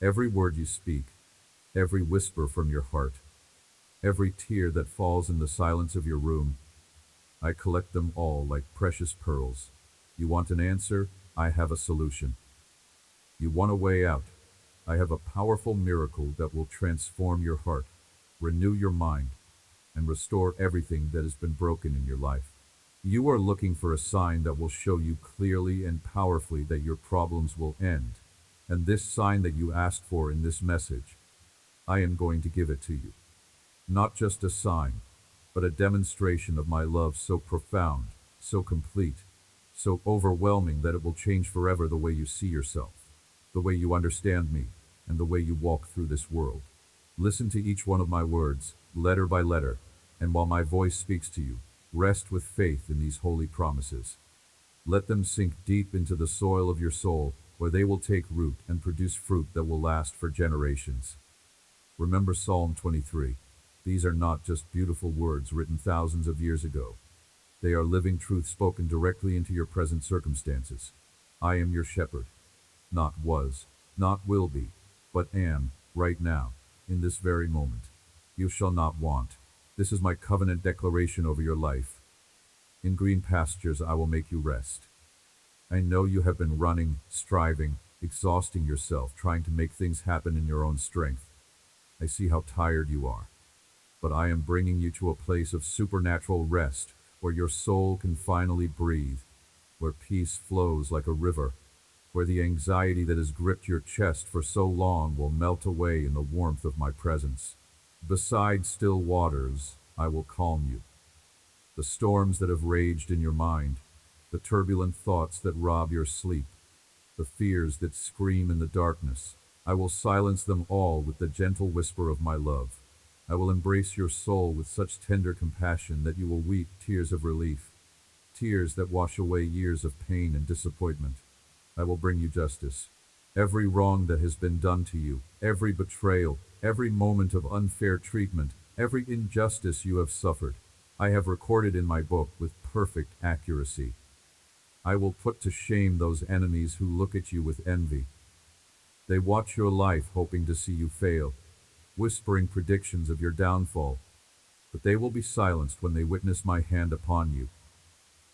Every word you speak, every whisper from your heart, every tear that falls in the silence of your room, I collect them all like precious pearls. You want an answer? I have a solution. You want a way out? I have a powerful miracle that will transform your heart, renew your mind, and restore everything that has been broken in your life. You are looking for a sign that will show you clearly and powerfully that your problems will end. And this sign that you asked for in this message, I am going to give it to you. Not just a sign, but a demonstration of my love so profound, so complete, so overwhelming that it will change forever the way you see yourself, the way you understand me, and the way you walk through this world. Listen to each one of my words, letter by letter, and while my voice speaks to you, rest with faith in these holy promises. Let them sink deep into the soil of your soul, where they will take root and produce fruit that will last for generations. Remember Psalm 23. These are not just beautiful words written thousands of years ago. They are living truth spoken directly into your present circumstances. I am your shepherd. Not was, not will be, but am, right now, in this very moment. You shall not want. This is my covenant declaration over your life. In green pastures I will make you rest. I know you have been running, striving, exhausting yourself, trying to make things happen in your own strength. I see how tired you are. But I am bringing you to a place of supernatural rest, where your soul can finally breathe, where peace flows like a river, where the anxiety that has gripped your chest for so long will melt away in the warmth of my presence. Beside still waters, I will calm you. The storms that have raged in your mind, the turbulent thoughts that rob your sleep, the fears that scream in the darkness, I will silence them all with the gentle whisper of my love. I will embrace your soul with such tender compassion that you will weep tears of relief, tears that wash away years of pain and disappointment. I will bring you justice. Every wrong that has been done to you, every betrayal, every moment of unfair treatment, every injustice you have suffered, I have recorded in my book with perfect accuracy. I will put to shame those enemies who look at you with envy. They watch your life hoping to see you fail, whispering predictions of your downfall, but they will be silenced when they witness my hand upon you.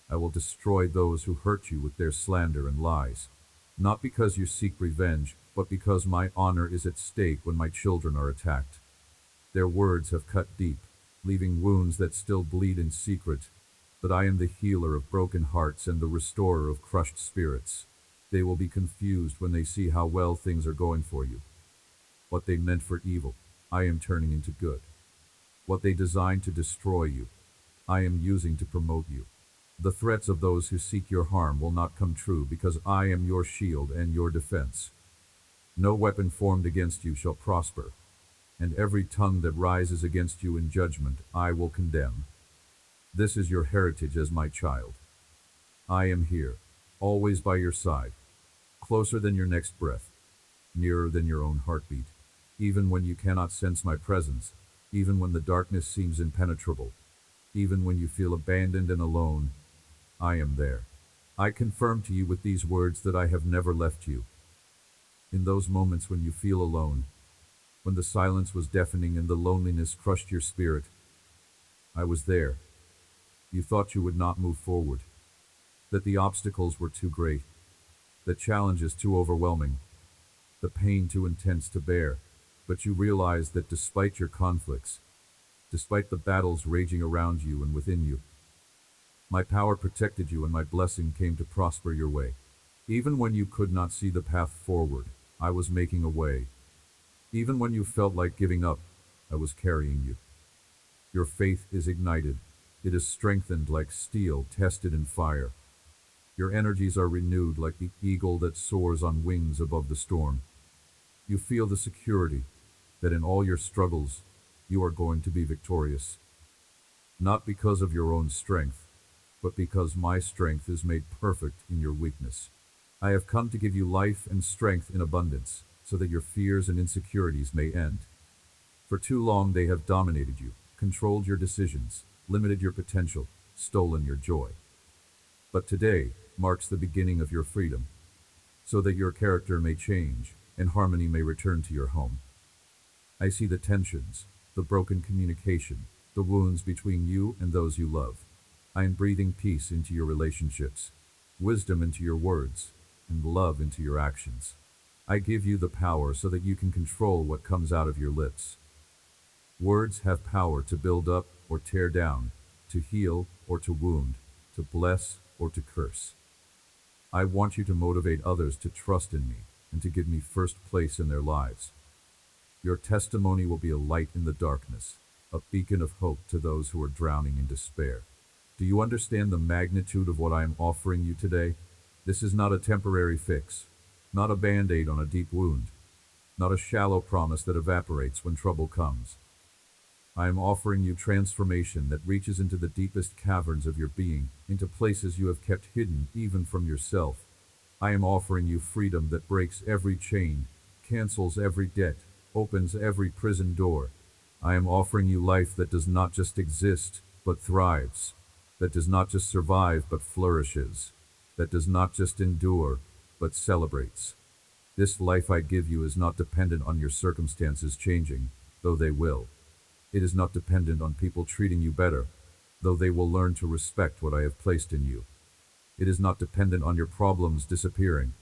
I will destroy those who hurt you with their slander and lies, not because you seek revenge, but because my honor is at stake when my children are attacked. Their words have cut deep, leaving wounds that still bleed in secret, but I am the healer of broken hearts and the restorer of crushed spirits. They will be confused when they see how well things are going for you. What they meant for evil, I am turning into good. What they designed to destroy you, I am using to promote you. The threats of those who seek your harm will not come true because I am your shield and your defense. No weapon formed against you shall prosper, and every tongue that rises against you in judgment I will condemn. This is your heritage as my child. I am here, always by your side, closer than your next breath, nearer than your own heartbeat. Even when you cannot sense my presence, even when the darkness seems impenetrable, even when you feel abandoned and alone, I am there. I confirm to you with these words that I have never left you. In those moments when you feel alone, when the silence was deafening and the loneliness crushed your spirit, I was there. You thought you would not move forward, that the obstacles were too great, the challenges too overwhelming, the pain too intense to bear, but you realized that despite your conflicts, despite the battles raging around you and within you, my power protected you and my blessing came to prosper your way. Even when you could not see the path forward, I was making a way. Even when you felt like giving up, I was carrying you. Your faith is ignited. It is strengthened like steel tested in fire. Your energies are renewed like the eagle that soars on wings above the storm. You feel the security that in all your struggles, you are going to be victorious. Not because of your own strength, but because my strength is made perfect in your weakness. I have come to give you life and strength in abundance, so that your fears and insecurities may end. For too long they have dominated you, controlled your decisions, limited your potential, stolen your joy. But today marks the beginning of your freedom, so that your character may change, and harmony may return to your home. I see the tensions, the broken communication, the wounds between you and those you love. I am breathing peace into your relationships, wisdom into your words, and love into your actions. I give you the power so that you can control what comes out of your lips. Words have power to build up or tear down, to heal or to wound, to bless or to curse. I want you to motivate others to trust in me and to give me first place in their lives. Your testimony will be a light in the darkness, a beacon of hope to those who are drowning in despair. Do you understand the magnitude of what I am offering you today? This is not a temporary fix, not a band-aid on a deep wound, not a shallow promise that evaporates when trouble comes. I am offering you transformation that reaches into the deepest caverns of your being, into places you have kept hidden even from yourself. I am offering you freedom that breaks every chain, cancels every debt, opens every prison door. I am offering you life that does not just exist, but thrives, that does not just survive, but flourishes, that does not just endure, but celebrates. This life I give you is not dependent on your circumstances changing, though they will. It is not dependent on people treating you better, though they will learn to respect what I have placed in you. It is not dependent on your problems disappearing,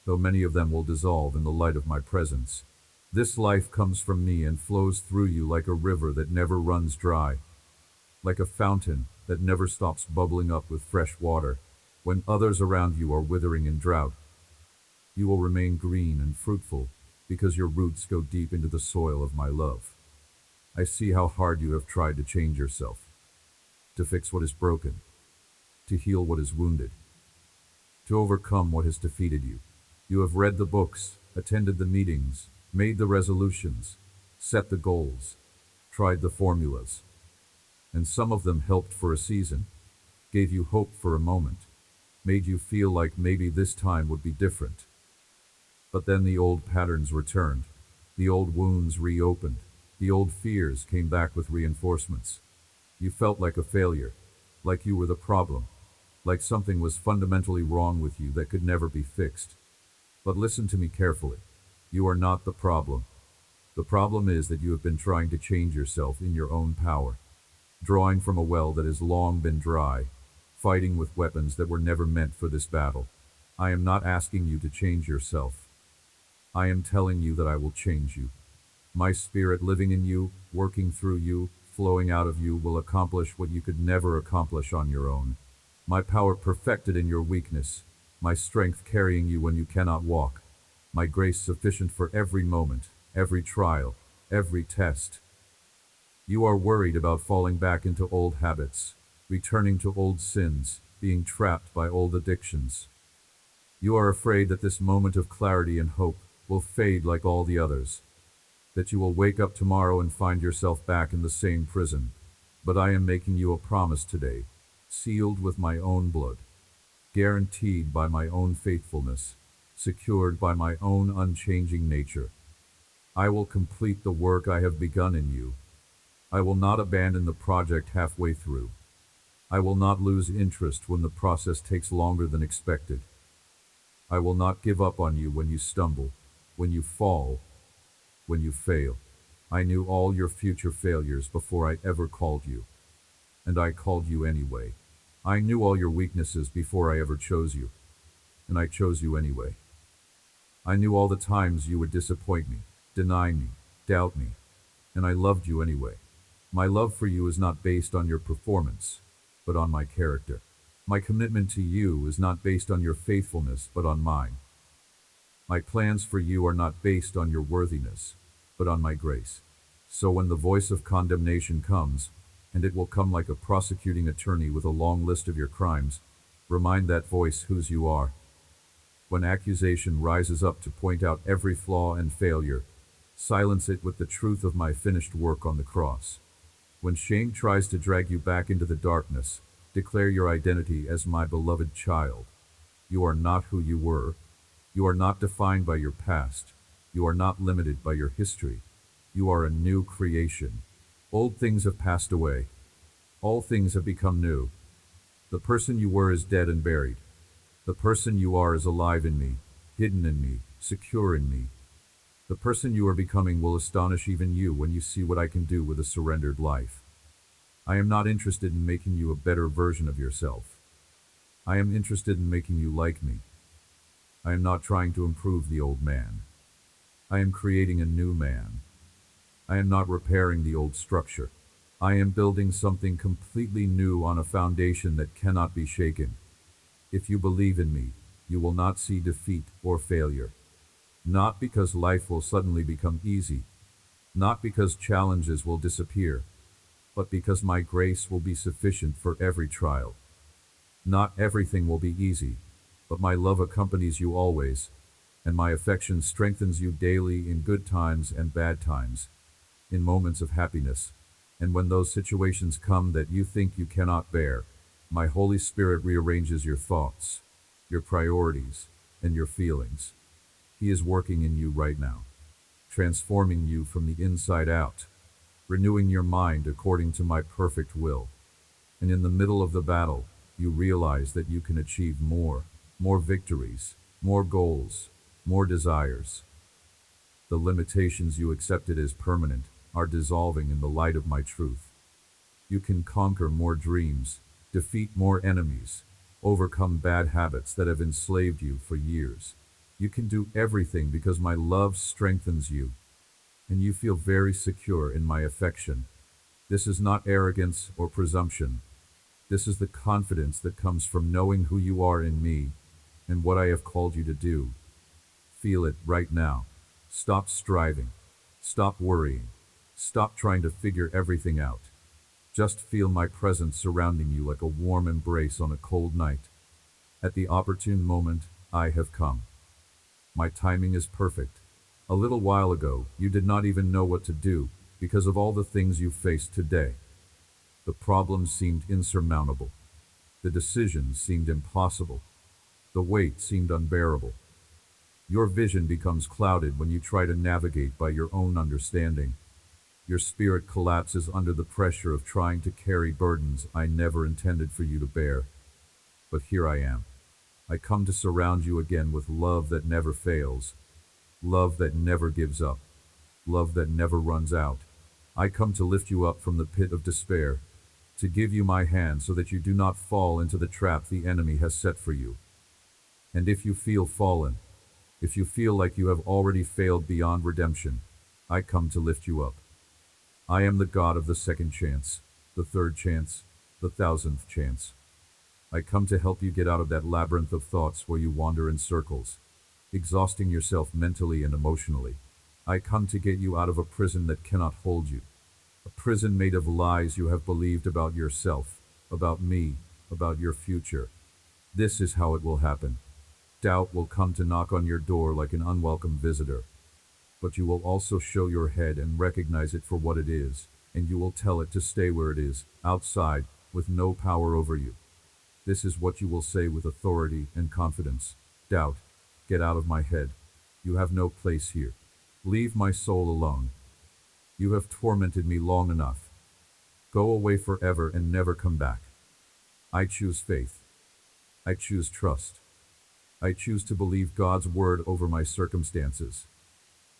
though many of them will dissolve in the light of my presence. This life comes from me and flows through you like a river that never runs dry, like a fountain that never stops bubbling up with fresh water. When others around you are withering in drought, you will remain green and fruitful because your roots go deep into the soil of my love. I see how hard you have tried to change yourself, to fix what is broken, to heal what is wounded, to overcome what has defeated you. You have read the books, attended the meetings, made the resolutions, set the goals, tried the formulas, and some of them helped for a season, gave you hope for a moment, made you feel like maybe this time would be different. But then the old patterns returned, the old wounds reopened, the old fears came back with reinforcements. You felt like a failure, like you were the problem, like something was fundamentally wrong with you that could never be fixed. But listen to me carefully. You are not the problem. The problem is that you have been trying to change yourself in your own power, drawing from a well that has long been dry, fighting with weapons that were never meant for this battle. I am not asking you to change yourself. I am telling you that I will change you. My spirit living in you, working through you, flowing out of you will accomplish what you could never accomplish on your own. My power perfected in your weakness, my strength carrying you when you cannot walk, my grace sufficient for every moment, every trial, every test. You are worried about falling back into old habits, returning to old sins, being trapped by old addictions. You are afraid that this moment of clarity and hope will fade like all the others, that you will wake up tomorrow and find yourself back in the same prison. But I am making you a promise today, sealed with my own blood, guaranteed by my own faithfulness, secured by my own unchanging nature. I will complete the work I have begun in you. I will not abandon the project halfway through. I will not lose interest when the process takes longer than expected. I will not give up on you when you stumble, when you fall, when you fail. I knew all your future failures before I ever called you. And I called you anyway. I knew all your weaknesses before I ever chose you. And I chose you anyway. I knew all the times you would disappoint me, deny me, doubt me. And I loved you anyway. My love for you is not based on your performance, but on my character. My commitment to you is not based on your faithfulness, but on mine. My plans for you are not based on your worthiness, but on my grace. So when the voice of condemnation comes, and it will come like a prosecuting attorney with a long list of your crimes, remind that voice whose you are. When accusation rises up to point out every flaw and failure, silence it with the truth of my finished work on the cross. When shame tries to drag you back into the darkness, declare your identity as my beloved child. You are not who you were. You are not defined by your past. You are not limited by your history. You are a new creation. Old things have passed away. All things have become new. The person you were is dead and buried. The person you are is alive in me, hidden in me, secure in me. The person you are becoming will astonish even you when you see what I can do with a surrendered life. I am not interested in making you a better version of yourself. I am interested in making you like me. I am not trying to improve the old man. I am creating a new man. I am not repairing the old structure. I am building something completely new on a foundation that cannot be shaken. If you believe in me, you will not see defeat or failure. Not because life will suddenly become easy, not because challenges will disappear, but because my grace will be sufficient for every trial. Not everything will be easy, but my love accompanies you always, and my affection strengthens you daily in good times and bad times, in moments of happiness, and when those situations come that you think you cannot bear, my Holy Spirit rearranges your thoughts, your priorities, and your feelings. He is working in you right now, transforming you from the inside out, renewing your mind according to my perfect will. And in the middle of the battle, you realize that you can achieve more victories, more goals, more desires. The limitations you accepted as permanent are dissolving in the light of my truth. You can conquer more dreams, defeat more enemies, overcome bad habits that have enslaved you for years. You can do everything because my love strengthens you, and you feel very secure in my affection. This is not arrogance or presumption. This is the confidence that comes from knowing who you are in me and what I have called you to do. Feel it right now. Stop striving. Stop worrying. Stop trying to figure everything out. Just feel my presence surrounding you like a warm embrace on a cold night. At the opportune moment, I have come. My timing is perfect. A little while ago, you did not even know what to do because of all the things you faced today. The problems seemed insurmountable. The decisions seemed impossible. The weight seemed unbearable. Your vision becomes clouded when you try to navigate by your own understanding. Your spirit collapses under the pressure of trying to carry burdens I never intended for you to bear. But here I am. I come to surround you again with love that never fails, love that never gives up, love that never runs out. I come to lift you up from the pit of despair, to give you my hand so that you do not fall into the trap the enemy has set for you. And if you feel fallen, if you feel like you have already failed beyond redemption, I come to lift you up. I am the God of the second chance, the third chance, the 1,000th chance. I come to help you get out of that labyrinth of thoughts where you wander in circles, exhausting yourself mentally and emotionally. I come to get you out of a prison that cannot hold you, a prison made of lies you have believed about yourself, about me, about your future. This is how it will happen. Doubt will come to knock on your door like an unwelcome visitor, but you will also show your head and recognize it for what it is, and you will tell it to stay where it is, outside, with no power over you. This is what you will say with authority and confidence. Doubt, get out of my head. You have no place here. Leave my soul alone. You have tormented me long enough. Go away forever and never come back. I choose faith. I choose trust. I choose to believe God's word over my circumstances.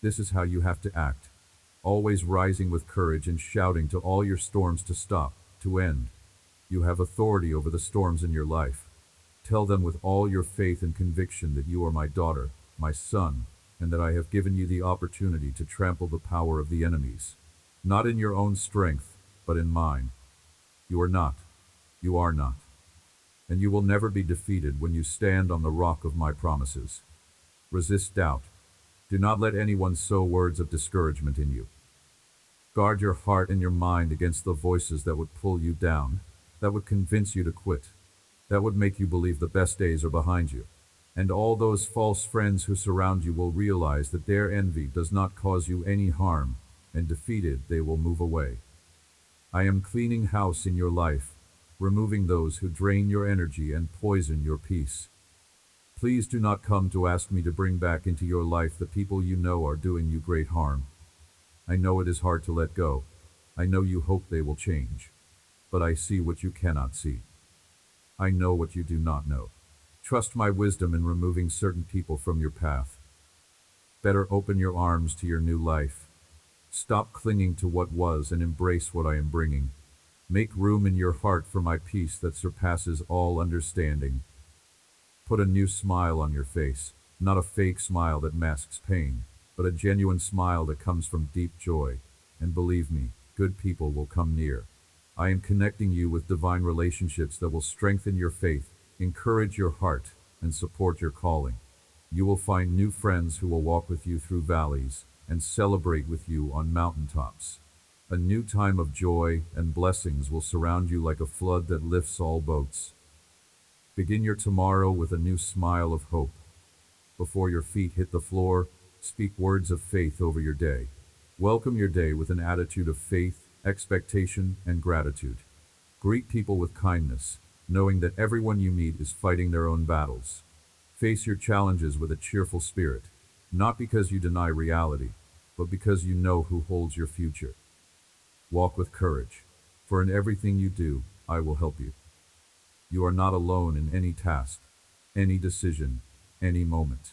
This is how you have to act, always rising with courage and shouting to all your storms to stop, to end. You have authority over the storms in your life. Tell them with all your faith and conviction that you are my daughter, my son, and that I have given you the opportunity to trample the power of the enemies. Not in your own strength, but in mine. You are not. You are not. And you will never be defeated when you stand on the rock of my promises. Resist doubt. Do not let anyone sow words of discouragement in you. Guard your heart and your mind against the voices that would pull you down, that would convince you to quit, that would make you believe the best days are behind you. And all those false friends who surround you will realize that their envy does not cause you any harm, and defeated they will move away. I am cleaning house in your life, removing those who drain your energy and poison your peace. Please do not come to ask me to bring back into your life the people you know are doing you great harm. I know it is hard to let go. I know you hope they will change. But I see what you cannot see. I know what you do not know. Trust my wisdom in removing certain people from your path. Better open your arms to your new life. Stop clinging to what was and embrace what I am bringing. Make room in your heart for my peace that surpasses all understanding. Put a new smile on your face, not a fake smile that masks pain, but a genuine smile that comes from deep joy. And believe me, good people will come near. I am connecting you with divine relationships that will strengthen your faith, encourage your heart, and support your calling. You will find new friends who will walk with you through valleys and celebrate with you on mountaintops. A new time of joy and blessings will surround you like a flood that lifts all boats. Begin your tomorrow with a new smile of hope. Before your feet hit the floor, speak words of faith over your day. Welcome your day with an attitude of faith, expectation, and gratitude. Greet people with kindness, knowing that everyone you meet is fighting their own battles. Face your challenges with a cheerful spirit, not because you deny reality, but because you know who holds your future. Walk with courage, for in everything you do, I will help you. You are not alone in any task, any decision, any moment.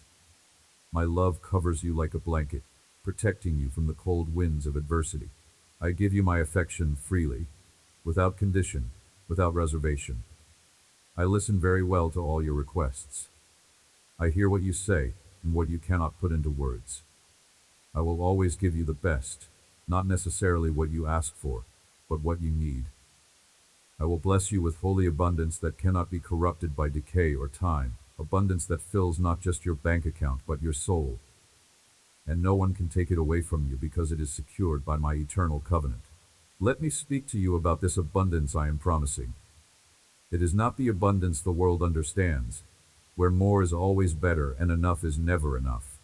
My love covers you like a blanket, protecting you from the cold winds of adversity. I give you my affection freely, without condition, without reservation. I listen very well to all your requests. I hear what you say and what you cannot put into words. I will always give you the best, not necessarily what you ask for, but what you need. I will bless you with holy abundance that cannot be corrupted by decay or time, abundance that fills not just your bank account but your soul. And no one can take it away from you because it is secured by my eternal covenant. Let me speak to you about this abundance I am promising. It is not the abundance the world understands, where more is always better and enough is never enough.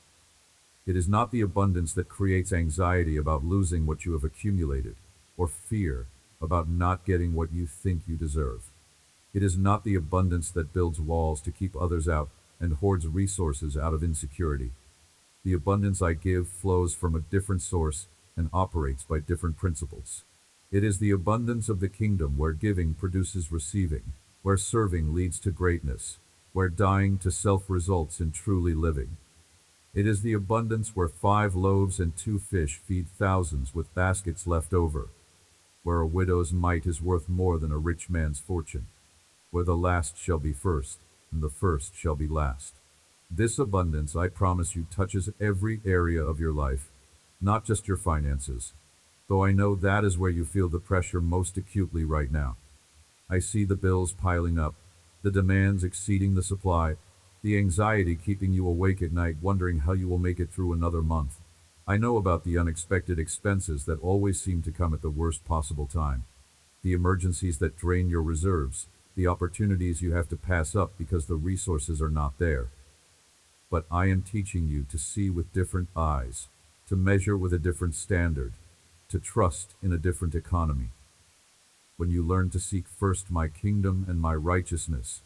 It is not the abundance that creates anxiety about losing what you have accumulated, or fear about not getting what you think you deserve. It is not the abundance that builds walls to keep others out and hoards resources out of insecurity. The abundance I give flows from a different source and operates by different principles. It is the abundance of the kingdom where giving produces receiving, where serving leads to greatness, where dying to self results in truly living. It is the abundance where 5 loaves and 2 fish feed thousands with baskets left over, where a widow's mite is worth more than a rich man's fortune, where the last shall be first, and the first shall be last. This abundance, I promise you, touches every area of your life, not just your finances, though I know that is where you feel the pressure most acutely right now. I see the bills piling up, the demands exceeding the supply, the anxiety keeping you awake at night wondering how you will make it through another month. I know about the unexpected expenses that always seem to come at the worst possible time, the emergencies that drain your reserves, the opportunities you have to pass up because the resources are not there. But I am teaching you to see with different eyes, to measure with a different standard, to trust in a different economy. When you learn to seek first my kingdom and my righteousness,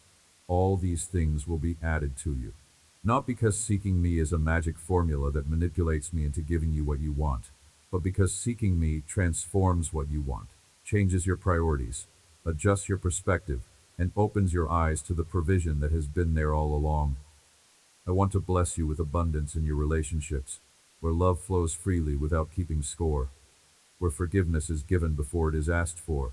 all these things will be added to you. Not because seeking me is a magic formula that manipulates me into giving you what you want, but because seeking me transforms what you want, changes your priorities, adjusts your perspective, and opens your eyes to the provision that has been there all along. I want to bless you with abundance in your relationships, where love flows freely without keeping score, where forgiveness is given before it is asked for,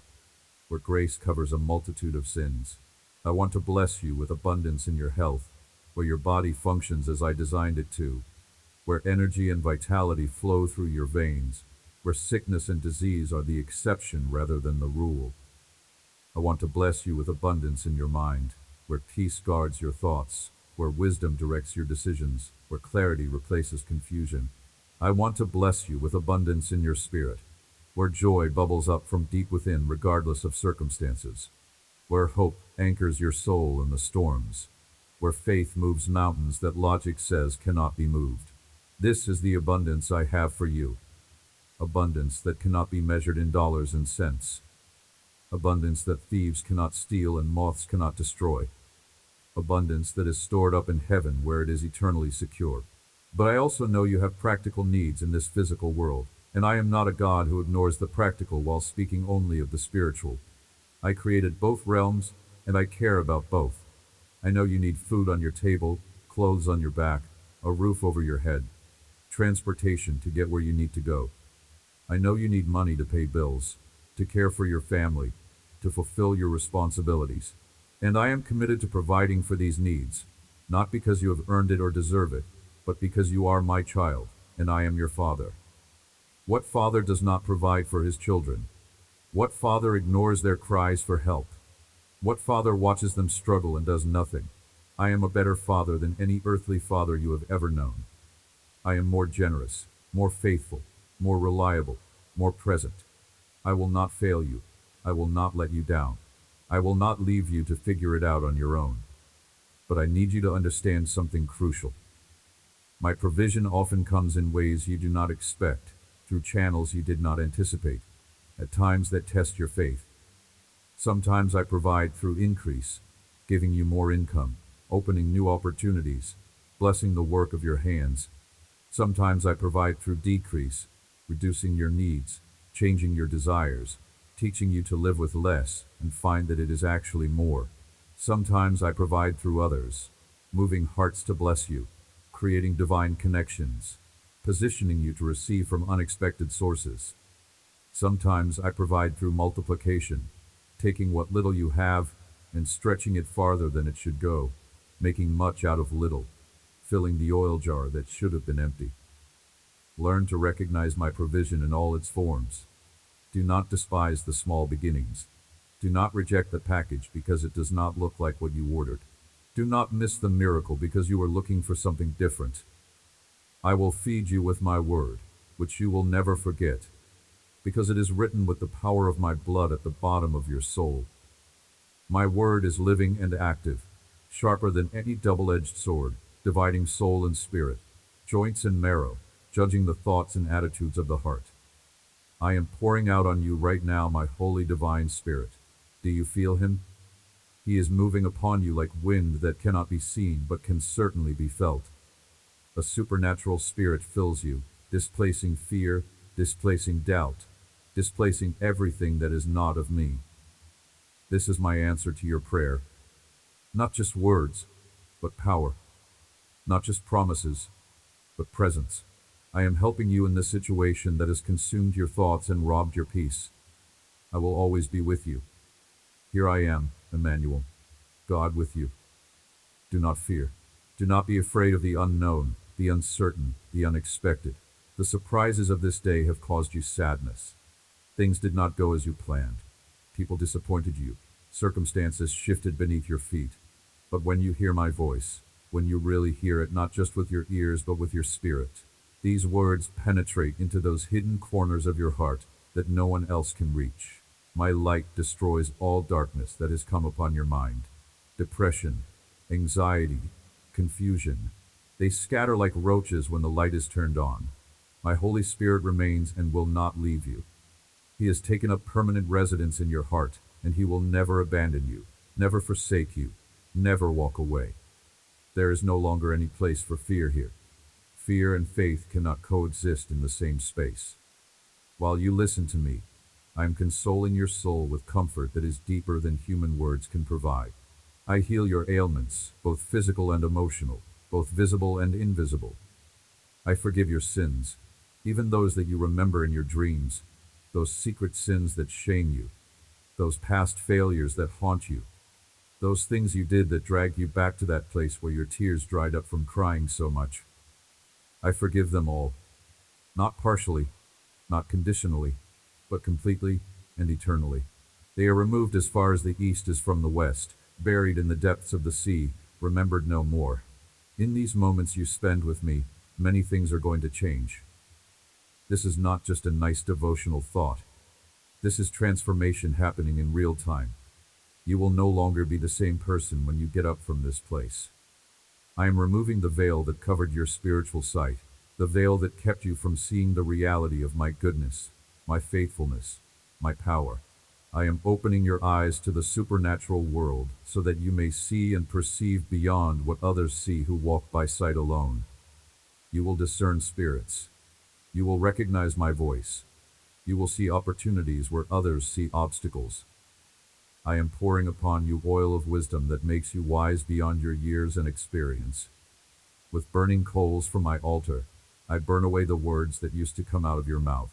where grace covers a multitude of sins. I want to bless you with abundance in your health, where your body functions as I designed it to, where energy and vitality flow through your veins, where sickness and disease are the exception rather than the rule. I want to bless you with abundance in your mind, where peace guards your thoughts, where wisdom directs your decisions, where clarity replaces confusion. I want to bless you with abundance in your spirit, where joy bubbles up from deep within regardless of circumstances, where hope anchors your soul in the storms, where faith moves mountains that logic says cannot be moved. This is the abundance I have for you, abundance that cannot be measured in dollars and cents, abundance that thieves cannot steal and moths cannot destroy, abundance that is stored up in heaven where it is eternally secure. But I also know you have practical needs in this physical world, and I am not a God who ignores the practical while speaking only of the spiritual. I created both realms, and I care about both. I know you need food on your table, clothes on your back, a roof over your head. transportation to get where you need to go. I know you need money to pay bills, to care for your family, to fulfill your responsibilities. And I am committed to providing for these needs, not because you have earned it or deserve it, but because you are my child, and I am your father. What father does not provide for his children? What father ignores their cries for help? What father watches them struggle and does nothing? I am a better father than any earthly father you have ever known. I am more generous, more faithful, more reliable, more present. I will not fail you. I will not let you down. I will not leave you to figure it out on your own. But I need you to understand something crucial. My provision often comes in ways you do not expect, through channels you did not anticipate, at times that test your faith. Sometimes I provide through increase, giving you more income, opening new opportunities, blessing the work of your hands. Sometimes I provide through decrease, reducing your needs, changing your desires, teaching you to live with less and find that it is actually more. Sometimes I provide through others, moving hearts to bless you, creating divine connections, positioning you to receive from unexpected sources. Sometimes I provide through multiplication, taking what little you have and stretching it farther than it should go, making much out of little, filling the oil jar that should have been empty. Learn to recognize my provision in all its forms. Do not despise the small beginnings. Do not reject the package because it does not look like what you ordered. Do not miss the miracle because you are looking for something different. I will feed you with my word, which you will never forget, because it is written with the power of my blood at the bottom of your soul. My word is living and active, sharper than any double-edged sword, dividing soul and spirit, joints and marrow, judging the thoughts and attitudes of the heart. I am pouring out on you right now my holy divine spirit. Do you feel him? He is moving upon you like wind that cannot be seen but can certainly be felt. A supernatural spirit fills you, displacing fear, displacing doubt, displacing everything that is not of me. This is my answer to your prayer. Not just words, but power. Not just promises, but presence. I am helping you in this situation that has consumed your thoughts and robbed your peace. I will always be with you. Here I am, Emmanuel, God with you. Do not fear. Do not be afraid of the unknown, the uncertain, the unexpected. The surprises of this day have caused you sadness. Things did not go as you planned. People disappointed you. Circumstances shifted beneath your feet. But when you hear my voice, when you really hear it not just with your ears but with your spirit, these words penetrate into those hidden corners of your heart that no one else can reach. My light destroys all darkness that has come upon your mind. Depression, anxiety, confusion. They scatter like roaches when the light is turned on. My Holy Spirit remains and will not leave you. He has taken up permanent residence in your heart, and he will never abandon you, never forsake you, never walk away. There is no longer any place for fear here. Fear and faith cannot coexist in the same space. While you listen to me, I am consoling your soul with comfort that is deeper than human words can provide. I heal your ailments, both physical and emotional, both visible and invisible. I forgive your sins, even those that you remember in your dreams, those secret sins that shame you, those past failures that haunt you, those things you did that dragged you back to that place where your tears dried up from crying so much. I forgive them all, not partially, not conditionally, but completely and eternally. They are removed as far as the east is from the west, buried in the depths of the sea, remembered no more. In these moments you spend with me, many things are going to change. This is not just a nice devotional thought. This is transformation happening in real time. You will no longer be the same person when you get up from this place. I am removing the veil that covered your spiritual sight, the veil that kept you from seeing the reality of my goodness, my faithfulness, my power. I am opening your eyes to the supernatural world so that you may see and perceive beyond what others see who walk by sight alone. You will discern spirits. You will recognize my voice. You will see opportunities where others see obstacles. I am pouring upon you oil of wisdom that makes you wise beyond your years and experience. With burning coals from my altar, I burn away the words that used to come out of your mouth,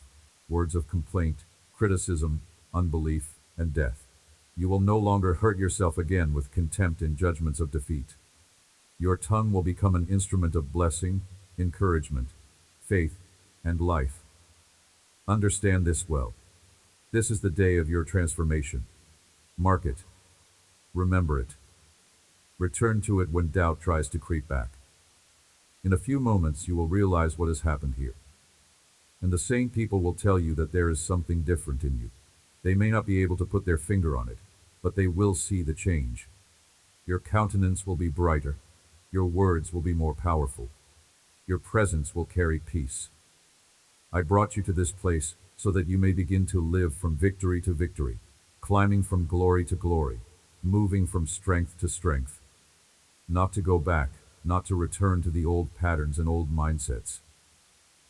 words of complaint, criticism, unbelief, and death. You will no longer hurt yourself again with contempt and judgments of defeat. Your tongue will become an instrument of blessing, encouragement, faith, and life. Understand this well. This is the day of your transformation. Mark it. Remember it. Return to it when doubt tries to creep back. In a few moments, you will realize what has happened here. And the same people will tell you that there is something different in you. They may not be able to put their finger on it, but they will see the change. Your countenance will be brighter. Your words will be more powerful. Your presence will carry peace. I brought you to this place so that you may begin to live from victory to victory, climbing from glory to glory, moving from strength to strength. Not to go back, not to return to the old patterns and old mindsets.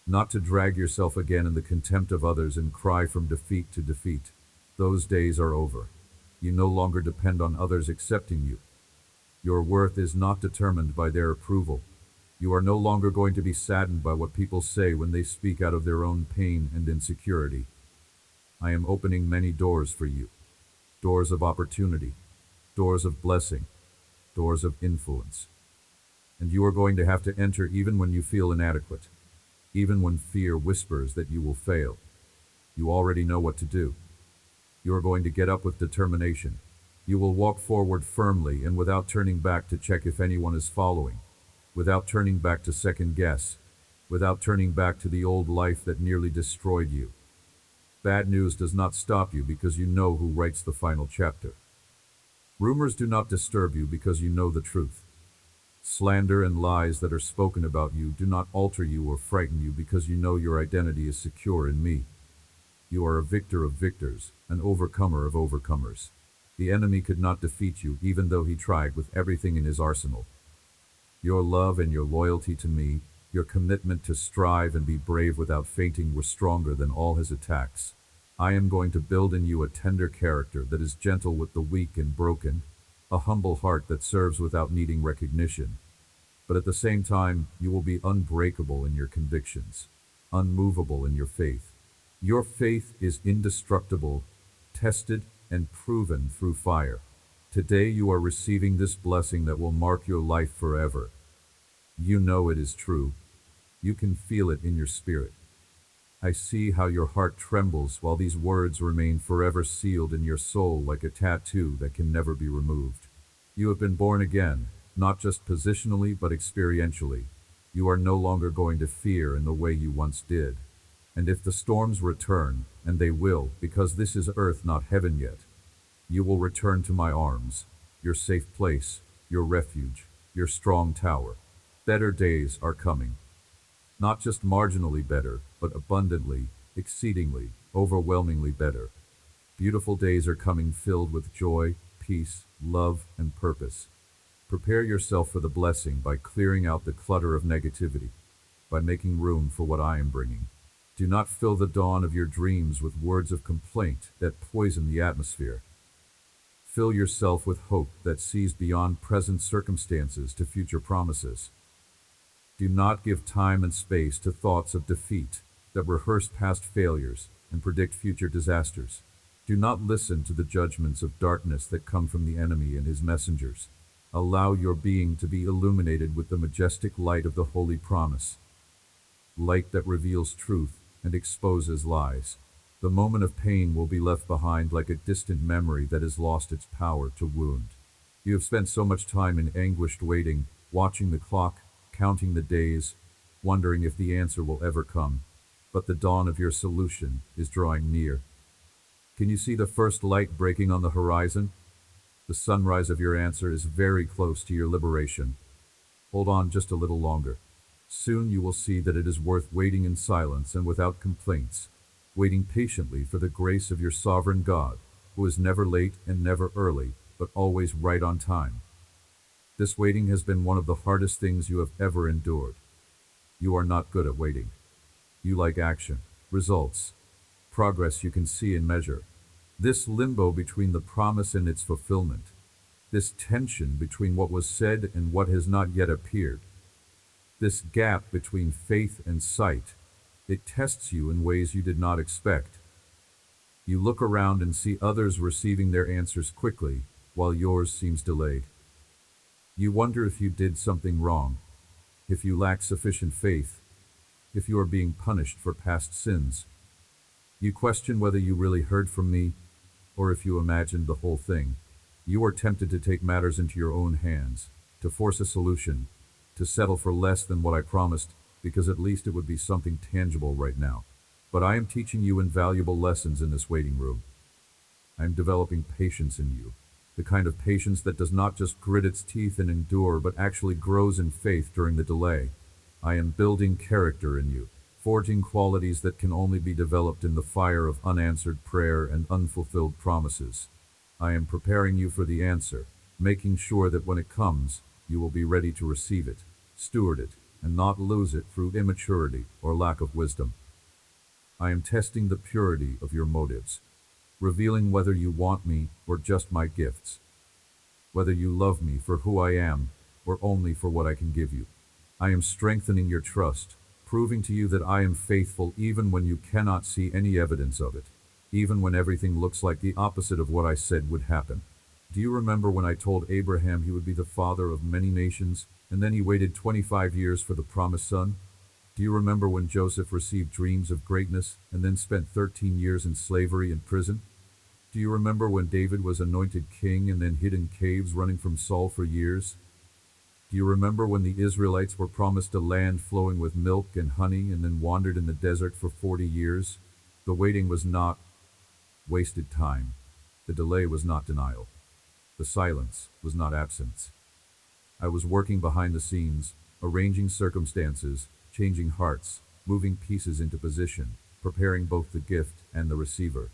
Not to drag yourself again in the contempt of others and cry from defeat to defeat. Those days are over. You no longer depend on others accepting you. Your worth is not determined by their approval. You are no longer going to be saddened by what people say when they speak out of their own pain and insecurity. I am opening many doors for you. Doors of opportunity, doors of blessing, doors of influence. And you are going to have to enter even when you feel inadequate, even when fear whispers that you will fail. You already know what to do. You are going to get up with determination. You will walk forward firmly and without turning back to check if anyone is following, without turning back to second guess, without turning back to the old life that nearly destroyed you. Bad news does not stop you because you know who writes the final chapter. Rumors do not disturb you because you know the truth. Slander and lies that are spoken about you do not alter you or frighten you because you know your identity is secure in me. You are a victor of victors, an overcomer of overcomers. The enemy could not defeat you even though he tried with everything in his arsenal. Your love and your loyalty to me, your commitment to strive and be brave without fainting were stronger than all his attacks. I am going to build in you a tender character that is gentle with the weak and broken, a humble heart that serves without needing recognition. But at the same time, you will be unbreakable in your convictions, unmovable in your faith. Your faith is indestructible, tested, and proven through fire. Today you are receiving this blessing that will mark your life forever. You know it is true. You can feel it in your spirit. I see how your heart trembles while these words remain forever sealed in your soul like a tattoo that can never be removed. You have been born again, not just positionally but experientially. You are no longer going to fear in the way you once did. And if the storms return, and they will, because this is earth not heaven yet, you will return to my arms, your safe place, your refuge, your strong tower. Better days are coming. Not just marginally better, but abundantly, exceedingly, overwhelmingly better. Beautiful days are coming filled with joy, peace, love, and purpose. Prepare yourself for the blessing by clearing out the clutter of negativity, by making room for what I am bringing. Do not fill the dawn of your dreams with words of complaint that poison the atmosphere. Fill yourself with hope that sees beyond present circumstances to future promises. Do not give time and space to thoughts of defeat that rehearse past failures and predict future disasters. Do not listen to the judgments of darkness that come from the enemy and his messengers. Allow your being to be illuminated with the majestic light of the holy promise. Light that reveals truth and exposes lies. The moment of pain will be left behind like a distant memory that has lost its power to wound. You have spent so much time in anguished waiting, watching the clock, counting the days, wondering if the answer will ever come. But the dawn of your solution is drawing near. Can you see the first light breaking on the horizon? The sunrise of your answer is very close to your liberation. Hold on just a little longer. Soon you will see that it is worth waiting in silence and without complaints, waiting patiently for the grace of your sovereign God, who is never late and never early, but always right on time. This waiting has been one of the hardest things you have ever endured. You are not good at waiting. You like action, results, progress you can see and measure. This limbo between the promise and its fulfillment, this tension between what was said and what has not yet appeared. This gap between faith and sight, it tests you in ways you did not expect. You look around and see others receiving their answers quickly, while yours seems delayed. You wonder if you did something wrong, if you lack sufficient faith, if you are being punished for past sins. You question whether you really heard from me, or if you imagined the whole thing. You are tempted to take matters into your own hands, to force a solution, to settle for less than what I promised, because at least it would be something tangible right now. But I am teaching you invaluable lessons in this waiting room. I am developing patience in you, the kind of patience that does not just grit its teeth and endure, but actually grows in faith during the delay. I am building character in you, forging qualities that can only be developed in the fire of unanswered prayer and unfulfilled promises. I am preparing you for the answer, making sure that when it comes, you will be ready to receive it, steward it, and not lose it through immaturity or lack of wisdom. I am testing the purity of your motives, revealing whether you want me or just my gifts, whether you love me for who I am or only for what I can give you. I am strengthening your trust, proving to you that I am faithful even when you cannot see any evidence of it, even when everything looks like the opposite of what I said would happen. Do you remember when I told Abraham he would be the father of many nations, and then he waited 25 years for the promised son? Do you remember when Joseph received dreams of greatness and then spent 13 years in slavery and prison? Do you remember when David was anointed king and then hid in caves running from Saul for years? Do you remember when the Israelites were promised a land flowing with milk and honey and then wandered in the desert for 40 years? The waiting was not wasted time. The delay was not denial. The silence was not absence. I was working behind the scenes, arranging circumstances, changing hearts, moving pieces into position, preparing both the gift and the receiver.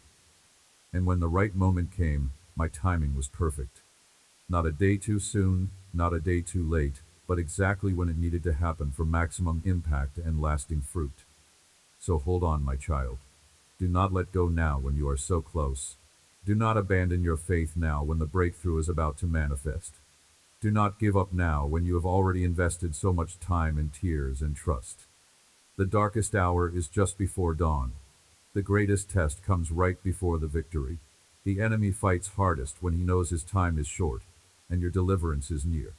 And when the right moment came, my timing was perfect. Not a day too soon, not a day too late, but exactly when it needed to happen for maximum impact and lasting fruit. So hold on, my child. Do not let go now when you are so close. Do not abandon your faith now when the breakthrough is about to manifest. Do not give up now when you have already invested so much time and tears and trust. The darkest hour is just before dawn. The greatest test comes right before the victory. The enemy fights hardest when he knows his time is short and your deliverance is near.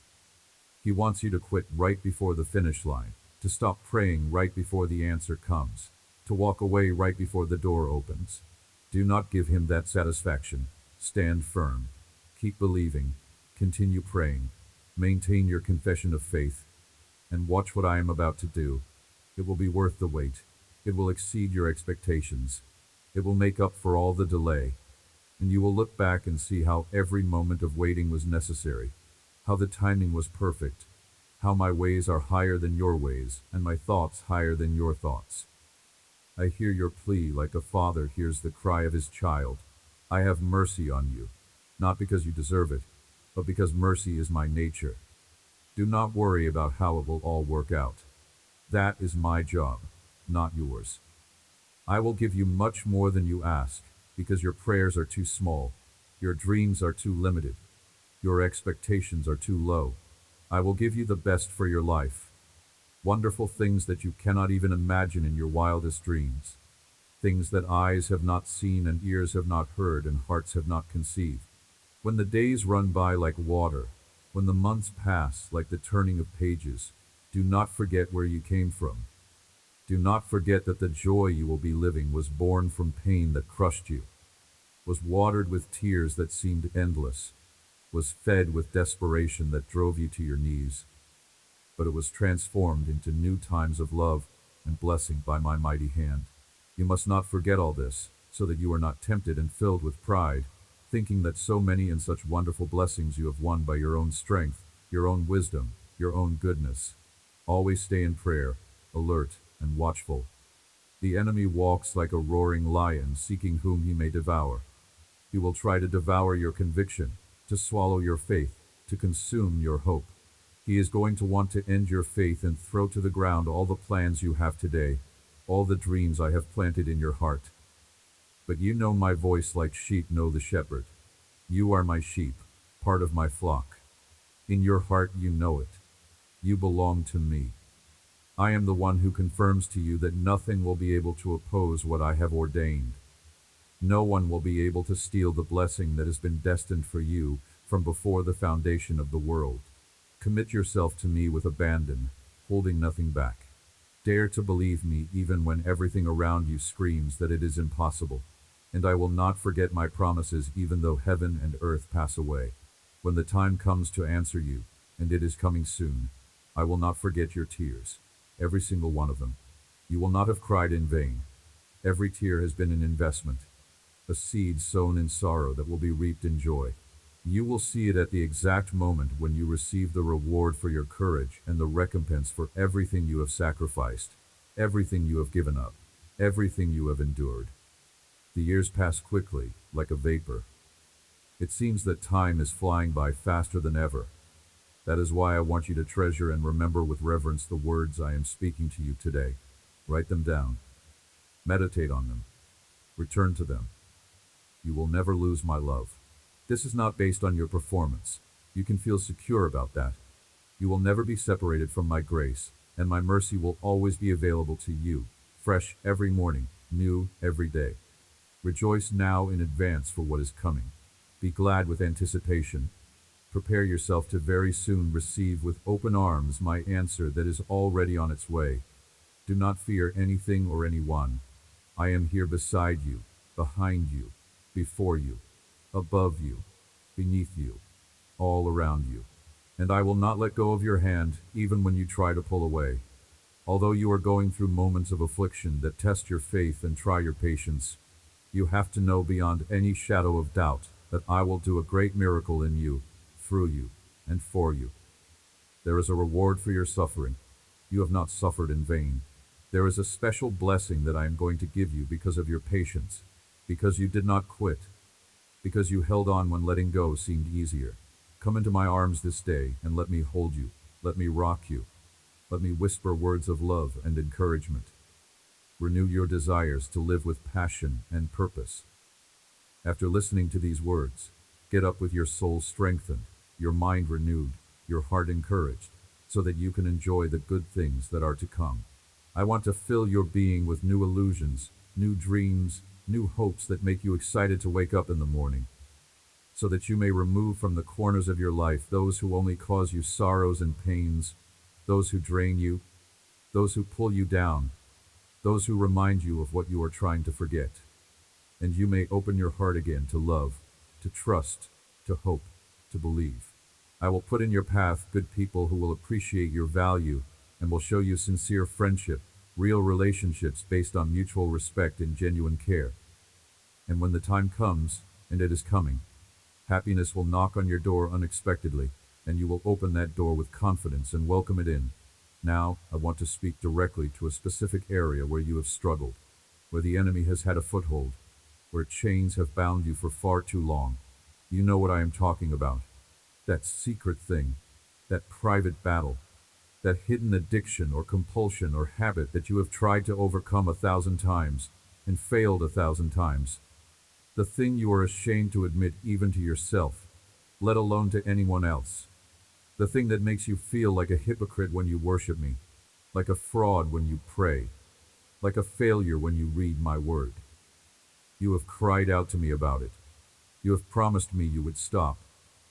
He wants you to quit right before the finish line, to stop praying right before the answer comes, to walk away right before the door opens. Do not give him that satisfaction. Stand firm. Keep believing. Continue praying. Maintain your confession of faith. And watch what I am about to do. It will be worth the wait. It will exceed your expectations. It will make up for all the delay. And you will look back and see how every moment of waiting was necessary, how the timing was perfect, how my ways are higher than your ways, and my thoughts higher than your thoughts. I hear your plea like a father hears the cry of his child. I have mercy on you, not because you deserve it, but because mercy is my nature. Do not worry about how it will all work out. That is my job, not yours. I will give you much more than you ask, because your prayers are too small, your dreams are too limited, your expectations are too low. I will give you the best for your life. Wonderful things that you cannot even imagine in your wildest dreams. Things that eyes have not seen and ears have not heard and hearts have not conceived. When the days run by like water, when the months pass like the turning of pages, do not forget where you came from. Do not forget that the joy you will be living was born from pain that crushed you, was watered with tears that seemed endless, was fed with desperation that drove you to your knees. But it was transformed into new times of love and blessing by my mighty hand. You must not forget all this, so that you are not tempted and filled with pride, thinking that so many and such wonderful blessings you have won by your own strength, your own wisdom, your own goodness. Always stay in prayer, alert and watchful. The enemy walks like a roaring lion, seeking whom he may devour. He will try to devour your conviction, to swallow your faith, to consume your hope. He is going to want to end your faith and throw to the ground all the plans you have today, all the dreams I have planted in your heart. But you know my voice like sheep know the shepherd. You are my sheep, part of my flock. In your heart you know it. You belong to me. I am the one who confirms to you that nothing will be able to oppose what I have ordained. No one will be able to steal the blessing that has been destined for you from before the foundation of the world. Commit yourself to me with abandon, holding nothing back. Dare to believe me even when everything around you screams that it is impossible. And I will not forget my promises even though heaven and earth pass away. When the time comes to answer you, and it is coming soon, I will not forget your tears, every single one of them. You will not have cried in vain. Every tear has been an investment, a seed sown in sorrow that will be reaped in joy. You will see it at the exact moment when you receive the reward for your courage and the recompense for everything you have sacrificed, everything you have given up, everything you have endured. The years pass quickly, like a vapor. It seems that time is flying by faster than ever. That is why I want you to treasure and remember with reverence the words I am speaking to you today. Write them down. Meditate on them. Return to them. You will never lose my love. This is not based on your performance. You can feel secure about that. You will never be separated from my grace, and my mercy will always be available to you, fresh every morning, new every day. Rejoice now in advance for what is coming. Be glad with anticipation. Prepare yourself to very soon receive with open arms my answer that is already on its way. Do not fear anything or anyone. I am here beside you, behind you, before you, above you, beneath you, all around you. And I will not let go of your hand, even when you try to pull away. Although you are going through moments of affliction that test your faith and try your patience, you have to know beyond any shadow of doubt that I will do a great miracle in you, through you, and for you. There is a reward for your suffering. You have not suffered in vain. There is a special blessing that I am going to give you because of your patience, because you did not quit, because you held on when letting go seemed easier. Come into my arms this day and let me hold you, let me rock you, let me whisper words of love and encouragement. Renew your desires to live with passion and purpose. After listening to these words, get up with your soul strengthened, your mind renewed, your heart encouraged, so that you can enjoy the good things that are to come. I want to fill your being with new illusions, new dreams, new hopes that make you excited to wake up in the morning, so that you may remove from the corners of your life those who only cause you sorrows and pains, those who drain you, those who pull you down, those who remind you of what you are trying to forget. And you may open your heart again to love, to trust, to hope, to believe. I will put in your path good people who will appreciate your value and will show you sincere friendship, real relationships based on mutual respect and genuine care. And when the time comes, and it is coming, happiness will knock on your door unexpectedly, and you will open that door with confidence and welcome it in. Now, I want to speak directly to a specific area where you have struggled, where the enemy has had a foothold, where chains have bound you for far too long. You know what I am talking about. That secret thing, that private battle, that hidden addiction or compulsion or habit that you have tried to overcome 1,000 times and failed 1,000 times. The thing you are ashamed to admit even to yourself, let alone to anyone else. The thing that makes you feel like a hypocrite when you worship me, like a fraud when you pray, like a failure when you read my word. You have cried out to me about it. You have promised me you would stop.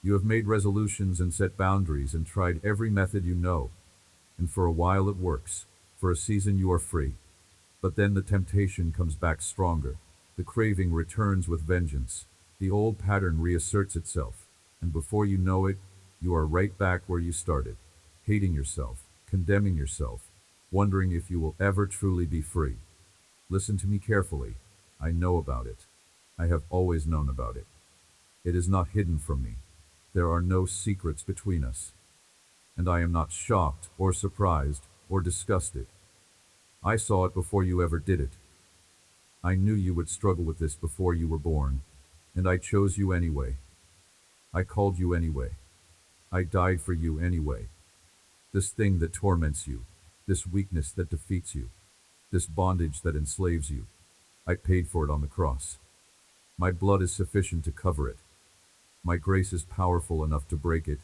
You have made resolutions and set boundaries and tried every method you know. And for a while it works. For a season you are free. But then the temptation comes back stronger. The craving returns with vengeance. The old pattern reasserts itself. And before you know it, you are right back where you started. Hating yourself, condemning yourself, wondering if you will ever truly be free. Listen to me carefully. I know about it. I have always known about it. It is not hidden from me. There are no secrets between us. And I am not shocked or surprised or disgusted. I saw it before you ever did it. I knew you would struggle with this before you were born, and I chose you anyway. I called you anyway. I died for you anyway. This thing that torments you, this weakness that defeats you, this bondage that enslaves you, I paid for it on the cross. My blood is sufficient to cover it. My grace is powerful enough to break it.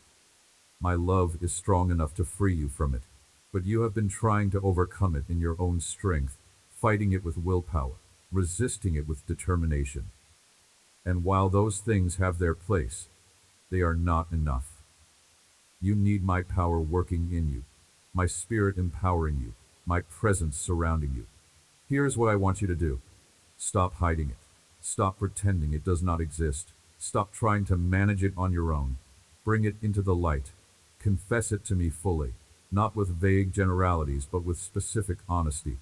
My love is strong enough to free you from it. But you have been trying to overcome it in your own strength, fighting it with willpower, resisting it with determination. And while those things have their place, they are not enough. You need my power working in you, my spirit empowering you, my presence surrounding you. Here's what I want you to do. Stop hiding it. Stop pretending it does not exist. Stop trying to manage it on your own. Bring it into the light. Confess it to me fully, not with vague generalities, but with specific honesty.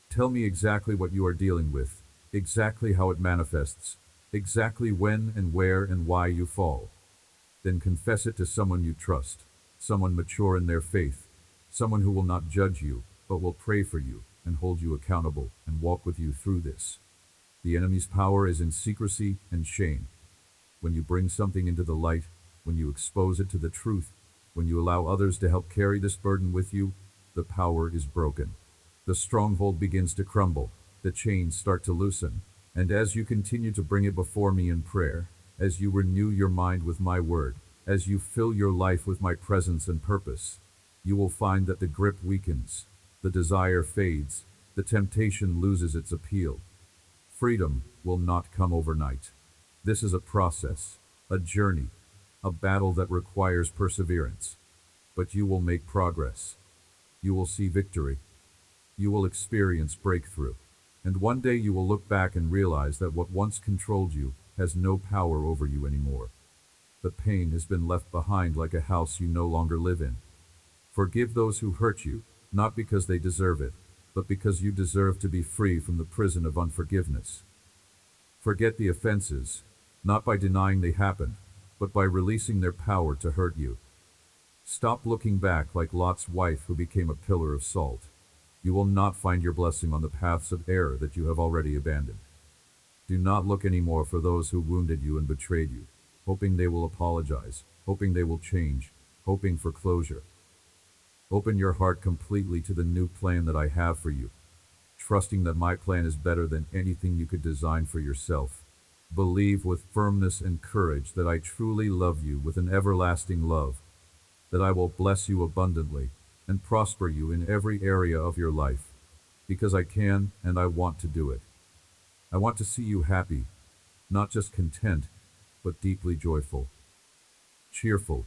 Tell me exactly what you are dealing with, exactly how it manifests, exactly when and where and why you fall. Then confess it to someone you trust, someone mature in their faith, someone who will not judge you, but will pray for you and hold you accountable and walk with you through this. The enemy's power is in secrecy and shame. When you bring something into the light, when you expose it to the truth, when you allow others to help carry this burden with you, the power is broken. The stronghold begins to crumble, the chains start to loosen, and as you continue to bring it before me in prayer, as you renew your mind with my word, as you fill your life with my presence and purpose, you will find that the grip weakens, the desire fades, the temptation loses its appeal. Freedom will not come overnight. This is a process, a journey, a battle that requires perseverance. But you will make progress. You will see victory. You will experience breakthrough. And one day you will look back and realize that what once controlled you has no power over you anymore. The pain has been left behind like a house you no longer live in. Forgive those who hurt you, not because they deserve it, but because you deserve to be free from the prison of unforgiveness. Forget the offenses, not by denying they happened, but by releasing their power to hurt you. Stop looking back like Lot's wife who became a pillar of salt. You will not find your blessing on the paths of error that you have already abandoned. Do not look anymore for those who wounded you and betrayed you, hoping they will apologize, hoping they will change, hoping for closure. Open your heart completely to the new plan that I have for you, trusting that my plan is better than anything you could design for yourself. Believe with firmness and courage that I truly love you with an everlasting love, that I will bless you abundantly and prosper you in every area of your life, because I can and I want to do it. I want to see you happy, not just content, but deeply joyful, cheerful,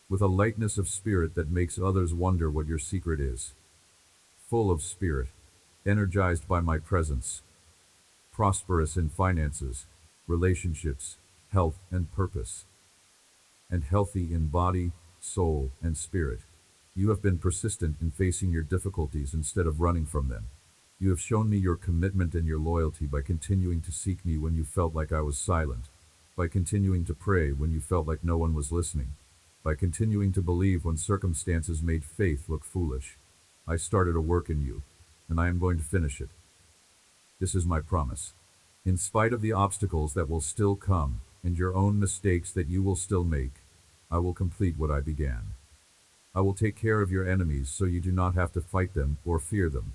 with a lightness of spirit that makes others wonder what your secret is. Full of spirit, energized by my presence, prosperous in finances, relationships, health and purpose, and healthy in body, soul, and spirit. You have been persistent in facing your difficulties instead of running from them. You have shown me your commitment and your loyalty by continuing to seek me when you felt like I was silent, by continuing to pray when you felt like no one was listening, by continuing to believe when circumstances made faith look foolish. I started a work in you, and I am going to finish it. This is my promise. In spite of the obstacles that will still come, and your own mistakes that you will still make, I will complete what I began. I will take care of your enemies so you do not have to fight them or fear them.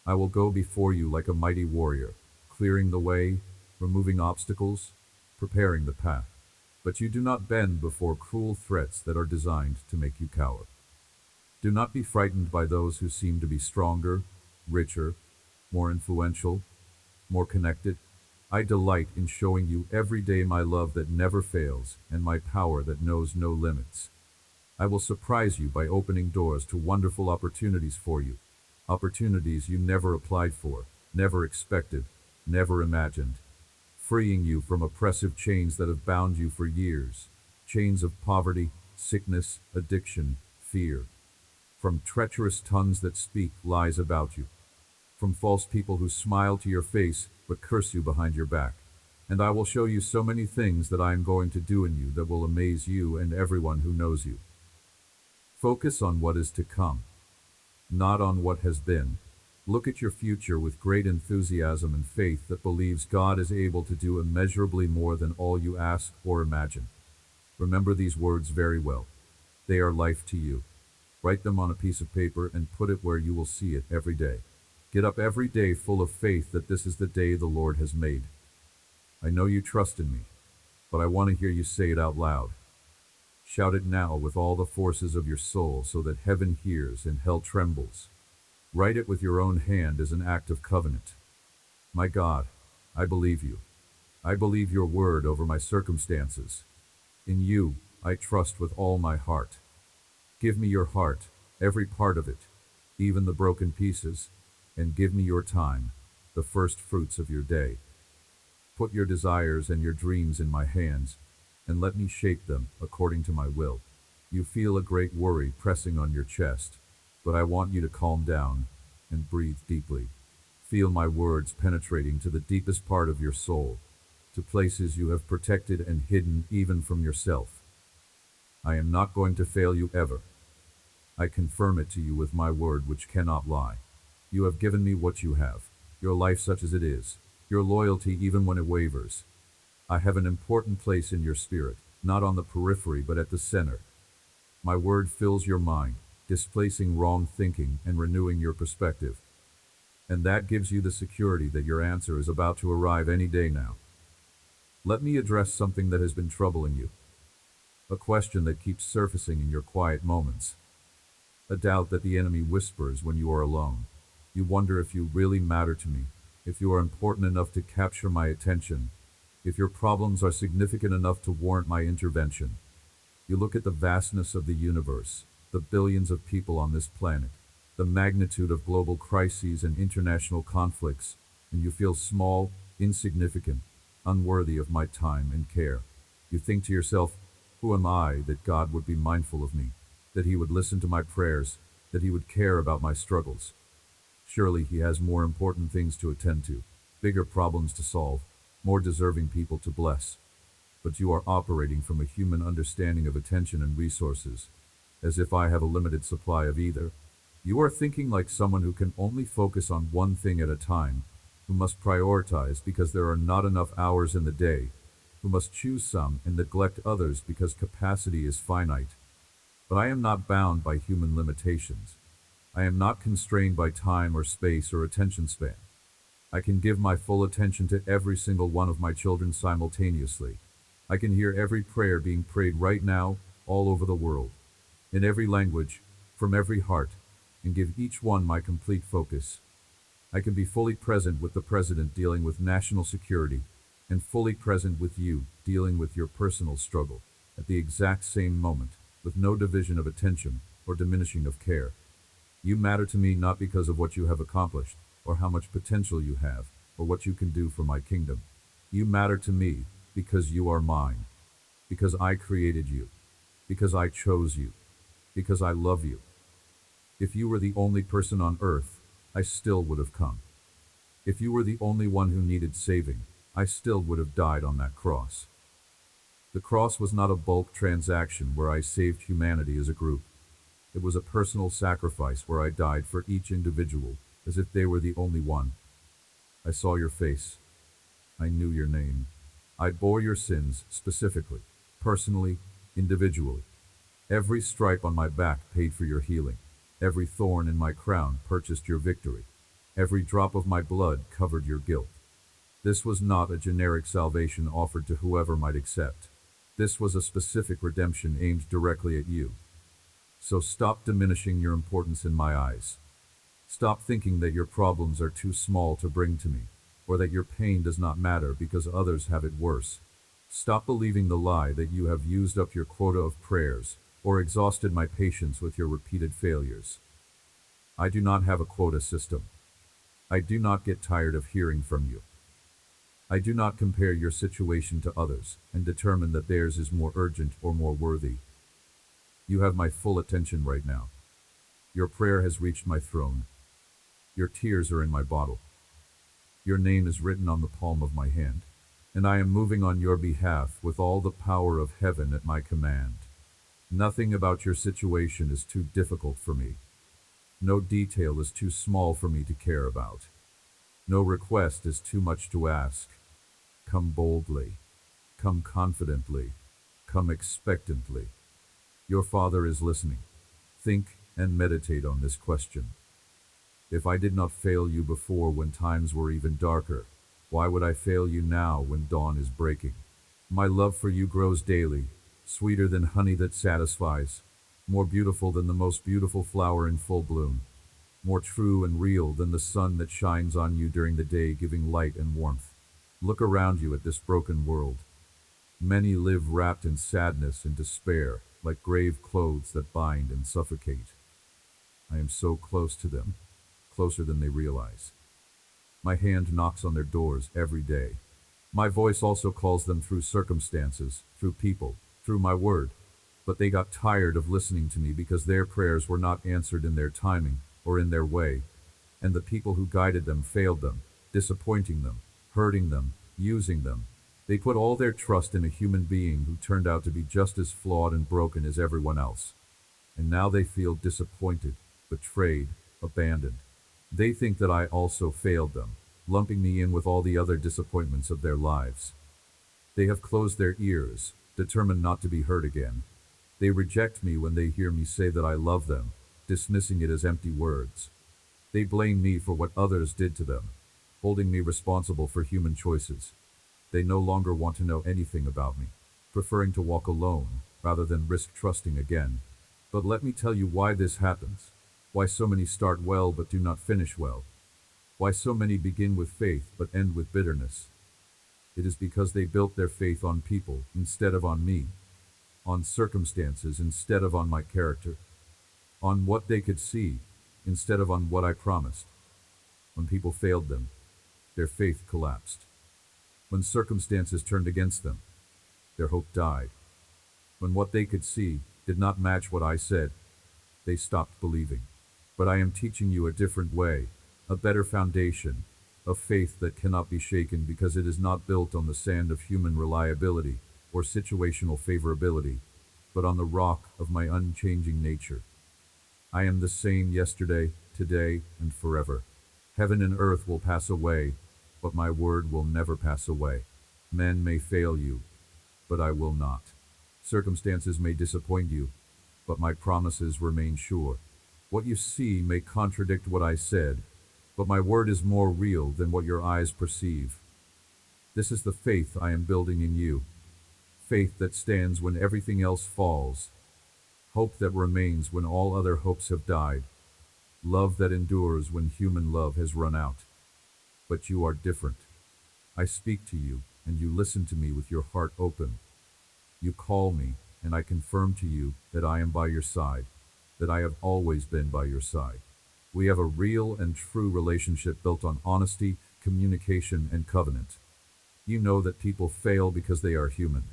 I will go before you like a mighty warrior, clearing the way, removing obstacles, preparing the path. But you do not bend before cruel threats that are designed to make you cower. Do not be frightened by those who seem to be stronger, richer, more influential, more connected. I delight in showing you every day my love that never fails and my power that knows no limits. I will surprise you by opening doors to wonderful opportunities for you, opportunities you never applied for, never expected, never imagined, freeing you from oppressive chains that have bound you for years, chains of poverty, sickness, addiction, fear, from treacherous tongues that speak lies about you, from false people who smile to your face but curse you behind your back. And I will show you so many things that I am going to do in you that will amaze you and everyone who knows you. Focus on what is to come, not on what has been. Look at your future with great enthusiasm and faith that believes God is able to do immeasurably more than all you ask or imagine. Remember these words very well. They are life to you. Write them on a piece of paper and put it where you will see it every day. Get up every day full of faith that this is the day the Lord has made. I know you trust in me, but I want to hear you say it out loud. Shout it now with all the forces of your soul so that heaven hears and hell trembles. Write it with your own hand as an act of covenant. My God, I believe you. I believe your word over my circumstances. In you, I trust with all my heart. Give me your heart, every part of it, even the broken pieces, and give me your time, the first fruits of your day. Put your desires and your dreams in my hands, and let me shape them according to my will. You feel a great worry pressing on your chest, but I want you to calm down and breathe deeply. Feel my words penetrating to the deepest part of your soul, to places you have protected and hidden even from yourself. I am not going to fail you ever. I confirm it to you with my word which cannot lie. You have given me what you have, your life such as it is, your loyalty even when it wavers. I have an important place in your spirit, not on the periphery but at the center. My word fills your mind, displacing wrong thinking and renewing your perspective. And that gives you the security that your answer is about to arrive any day now. Let me address something that has been troubling you. A question that keeps surfacing in your quiet moments. A doubt that the enemy whispers when you are alone. You wonder if you really matter to me, if you are important enough to capture my attention, if your problems are significant enough to warrant my intervention. You look at the vastness of the universe, the billions of people on this planet, the magnitude of global crises and international conflicts, and you feel small, insignificant, unworthy of my time and care. You think to yourself, who am I that God would be mindful of me, that he would listen to my prayers, that he would care about my struggles? Surely he has more important things to attend to, bigger problems to solve, more deserving people to bless. But you are operating from a human understanding of attention and resources, as if I have a limited supply of either. You are thinking like someone who can only focus on one thing at a time, who must prioritize because there are not enough hours in the day, who must choose some and neglect others because capacity is finite. But I am not bound by human limitations. I am not constrained by time or space or attention span. I can give my full attention to every single one of my children simultaneously. I can hear every prayer being prayed right now, all over the world, in every language, from every heart, and give each one my complete focus. I can be fully present with the president dealing with national security, and fully present with you dealing with your personal struggle, at the exact same moment, with no division of attention or diminishing of care. You matter to me not because of what you have accomplished, or how much potential you have, or what you can do for my kingdom. You matter to me because you are mine, because I created you, because I chose you, because I love you. If you were the only person on earth, I still would have come. If you were the only one who needed saving, I still would have died on that cross. The cross was not a bulk transaction where I saved humanity as a group. It was a personal sacrifice where I died for each individual, as if they were the only one. I saw your face. I knew your name. I bore your sins specifically, personally, individually. Every stripe on my back paid for your healing. Every thorn in my crown purchased your victory. Every drop of my blood covered your guilt. This was not a generic salvation offered to whoever might accept. This was a specific redemption aimed directly at you. So stop diminishing your importance in my eyes. Stop thinking that your problems are too small to bring to me, or that your pain does not matter because others have it worse. Stop believing the lie that you have used up your quota of prayers, or exhausted my patience with your repeated failures. I do not have a quota system. I do not get tired of hearing from you. I do not compare your situation to others and determine that theirs is more urgent or more worthy. You have my full attention right now. Your prayer has reached my throne. Your tears are in my bottle. Your name is written on the palm of my hand, and I am moving on your behalf with all the power of heaven at my command. Nothing about your situation is too difficult for me. No detail is too small for me to care about. No request is too much to ask. Come boldly. Come confidently. Come expectantly. Your Father is listening. Think and meditate on this question. If I did not fail you before when times were even darker, why would I fail you now when dawn is breaking? My love for you grows daily, sweeter than honey that satisfies, more beautiful than the most beautiful flower in full bloom, more true and real than the sun that shines on you during the day, giving light and warmth. Look around you at this broken world. Many live wrapped in sadness and despair, like grave clothes that bind and suffocate. I am so close to them, closer than they realize. My hand knocks on their doors every day. My voice also calls them through circumstances, through people, through my word. But they got tired of listening to me because their prayers were not answered in their timing or in their way, and the people who guided them failed them, disappointing them, hurting them, using them. They put all their trust in a human being who turned out to be just as flawed and broken as everyone else. And now they feel disappointed, betrayed, abandoned. They think that I also failed them, lumping me in with all the other disappointments of their lives. They have closed their ears, determined not to be heard again. They reject me when they hear me say that I love them, dismissing it as empty words. They blame me for what others did to them, holding me responsible for human choices. They no longer want to know anything about me, preferring to walk alone rather than risk trusting again. But let me tell you why this happens, why so many start well but do not finish well, why so many begin with faith but end with bitterness. It is because they built their faith on people instead of on me, on circumstances instead of on my character, on what they could see instead of on what I promised. When people failed them, their faith collapsed. When circumstances turned against them, their hope died. When what they could see did not match what I said, they stopped believing. But I am teaching you a different way, a better foundation, a faith that cannot be shaken because it is not built on the sand of human reliability or situational favorability, but on the rock of my unchanging nature. I am the same yesterday, today, and forever. Heaven and earth will pass away, but my word will never pass away. Men may fail you, but I will not. Circumstances may disappoint you, but my promises remain sure. What you see may contradict what I said, but my word is more real than what your eyes perceive. This is the faith I am building in you. Faith that stands when everything else falls. Hope that remains when all other hopes have died. Love that endures when human love has run out. But you are different. I speak to you, and you listen to me with your heart open. You call me, and I confirm to you that I am by your side, that I have always been by your side. We have a real and true relationship built on honesty, communication, and covenant. You know that people fail because they are human,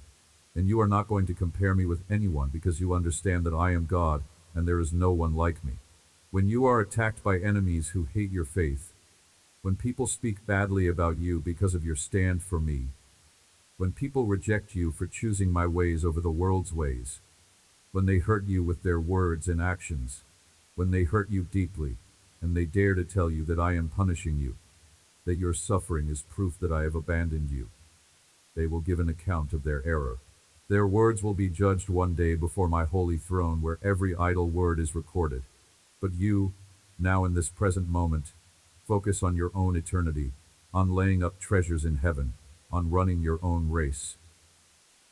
and you are not going to compare me with anyone because you understand that I am God, and there is no one like me. When you are attacked by enemies who hate your faith, when people speak badly about you because of your stand for me, when people reject you for choosing my ways over the world's ways, when they hurt you with their words and actions, when they hurt you deeply, and they dare to tell you that I am punishing you, that your suffering is proof that I have abandoned you, they will give an account of their error. Their words will be judged one day before my holy throne where every idle word is recorded. But you, now in this present moment, focus on your own eternity, on laying up treasures in heaven, on running your own race.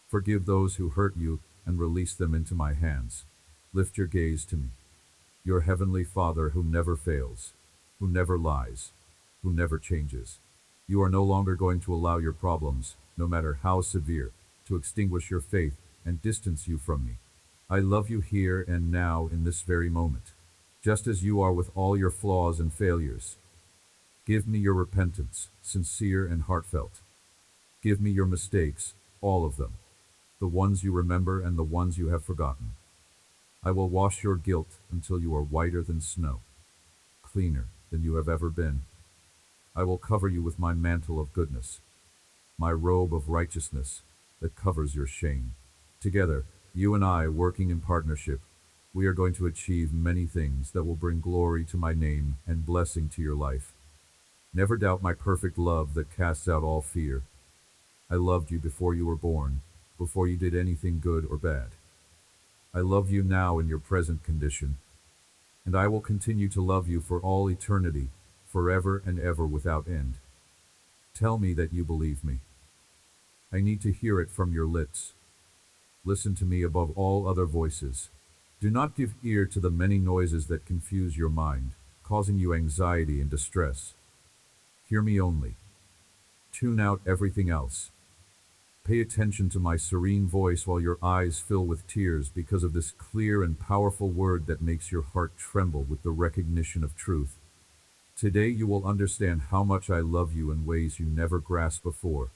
Forgive those who hurt you and release them into my hands. Lift your gaze to me, your heavenly Father who never fails, who never lies, who never changes. You are no longer going to allow your problems, no matter how severe, to extinguish your faith and distance you from me. I love you here and now in this very moment, just as you are with all your flaws and failures. Give me your repentance, sincere and heartfelt. Give me your mistakes, all of them, the ones you remember and the ones you have forgotten. I will wash your guilt until you are whiter than snow, cleaner than you have ever been. I will cover you with my mantle of goodness, my robe of righteousness that covers your shame. Together, you and I, working in partnership, we are going to achieve many things that will bring glory to my name and blessing to your life. Never doubt my perfect love that casts out all fear. I loved you before you were born, before you did anything good or bad. I love you now in your present condition, and I will continue to love you for all eternity, forever and ever without end. Tell me that you believe me. I need to hear it from your lips. Listen to me above all other voices. Do not give ear to the many noises that confuse your mind, causing you anxiety and distress. Hear me only. Tune out everything else. Pay attention to my serene voice while your eyes fill with tears because of this clear and powerful word that makes your heart tremble with the recognition of truth. Today you will understand how much I love you in ways you never grasped before.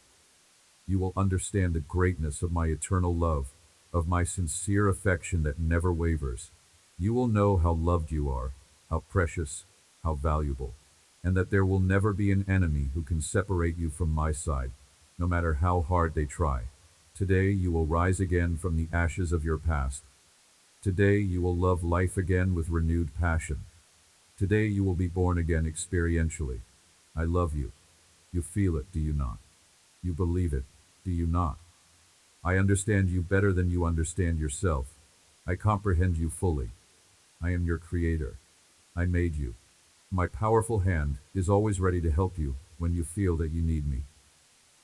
You will understand the greatness of my eternal love, of my sincere affection that never wavers. You will know how loved you are, how precious, how valuable, and that there will never be an enemy who can separate you from my side, no matter how hard they try. Today you will rise again from the ashes of your past. Today you will love life again with renewed passion. Today you will be born again experientially. I love you. You feel it, do you not? You believe it, do you not? I understand you better than you understand yourself. I comprehend you fully. I am your creator. I made you. My powerful hand is always ready to help you when you feel that you need me.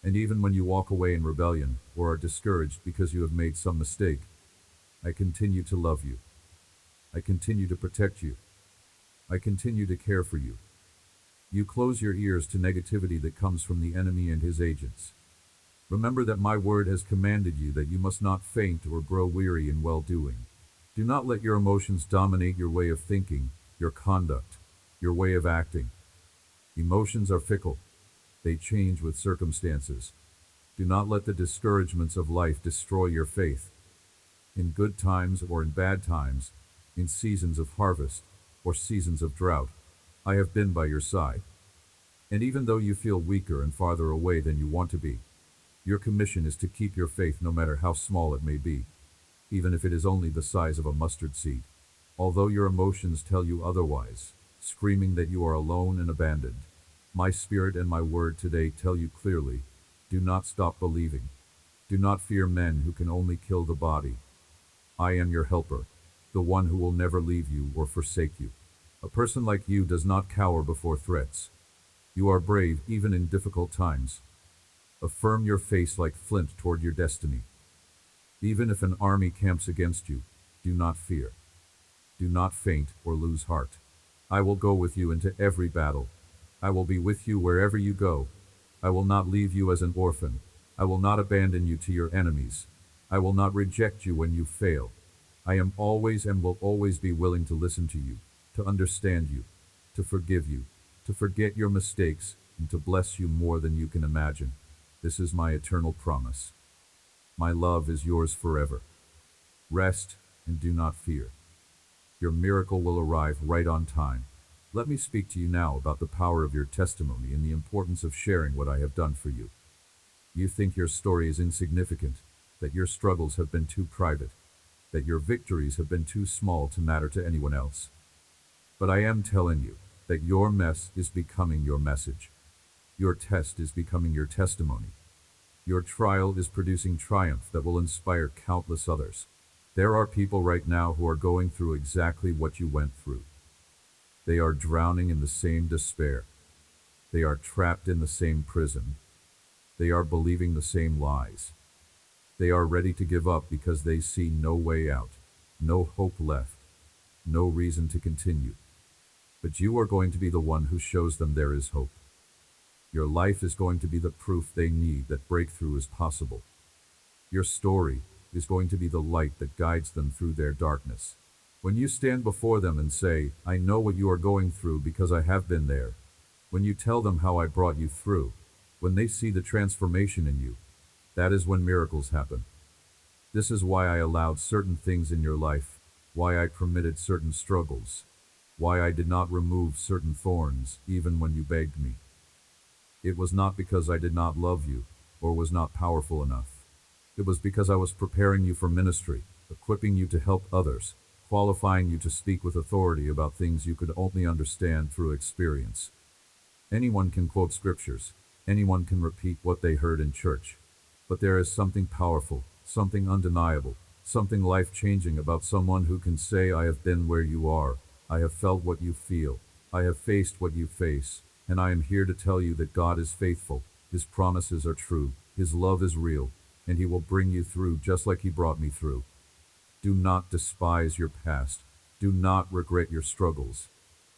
And even when you walk away in rebellion or are discouraged because you have made some mistake, I continue to love you. I continue to protect you. I continue to care for you. You close your ears to negativity that comes from the enemy and his agents. Remember that my word has commanded you that you must not faint or grow weary in well-doing. Do not let your emotions dominate your way of thinking, your conduct, your way of acting. Emotions are fickle. They change with circumstances. Do not let the discouragements of life destroy your faith. In good times or in bad times, in seasons of harvest or seasons of drought, I have been by your side. And even though you feel weaker and farther away than you want to be, your commission is to keep your faith no matter how small it may be, even if it is only the size of a mustard seed. Although your emotions tell you otherwise, screaming that you are alone and abandoned, my spirit and my word today tell you clearly, do not stop believing. Do not fear men who can only kill the body. I am your helper, the one who will never leave you or forsake you. A person like you does not cower before threats. You are brave even in difficult times. Affirm your face like flint toward your destiny. Even if an army camps against you, do not fear. Do not faint or lose heart. I will go with you into every battle. I will be with you wherever you go. I will not leave you as an orphan. I will not abandon you to your enemies. I will not reject you when you fail. I am always and will always be willing to listen to you, to understand you, to forgive you, to forget your mistakes, and to bless you more than you can imagine. This is my eternal promise. My love is yours forever. Rest and do not fear. Your miracle will arrive right on time. Let me speak to you now about the power of your testimony and the importance of sharing what I have done for you. You think your story is insignificant, that your struggles have been too private, that your victories have been too small to matter to anyone else. But I am telling you that your mess is becoming your message. Your test is becoming your testimony. Your trial is producing triumph that will inspire countless others. There are people right now who are going through exactly what you went through. They are drowning in the same despair. They are trapped in the same prison. They are believing the same lies. They are ready to give up because they see no way out, no hope left, no reason to continue. But you are going to be the one who shows them there is hope. Your life is going to be the proof they need that breakthrough is possible. Your story is going to be the light that guides them through their darkness. When you stand before them and say, I know what you are going through because I have been there. When you tell them how I brought you through, when they see the transformation in you, that is when miracles happen. This is why I allowed certain things in your life, why I permitted certain struggles, why I did not remove certain thorns even when you begged me. It was not because I did not love you or was not powerful enough. It was because I was preparing you for ministry, equipping you to help others, qualifying you to speak with authority about things you could only understand through experience. Anyone can quote scriptures. Anyone can repeat what they heard in church. But there is something powerful, something undeniable, something life-changing about someone who can say, I have been where you are, I have felt what you feel, I have faced what you face, and I am here to tell you that God is faithful, His promises are true, His love is real, and he will bring you through just like he brought me through. Do not despise your past. Do not regret your struggles.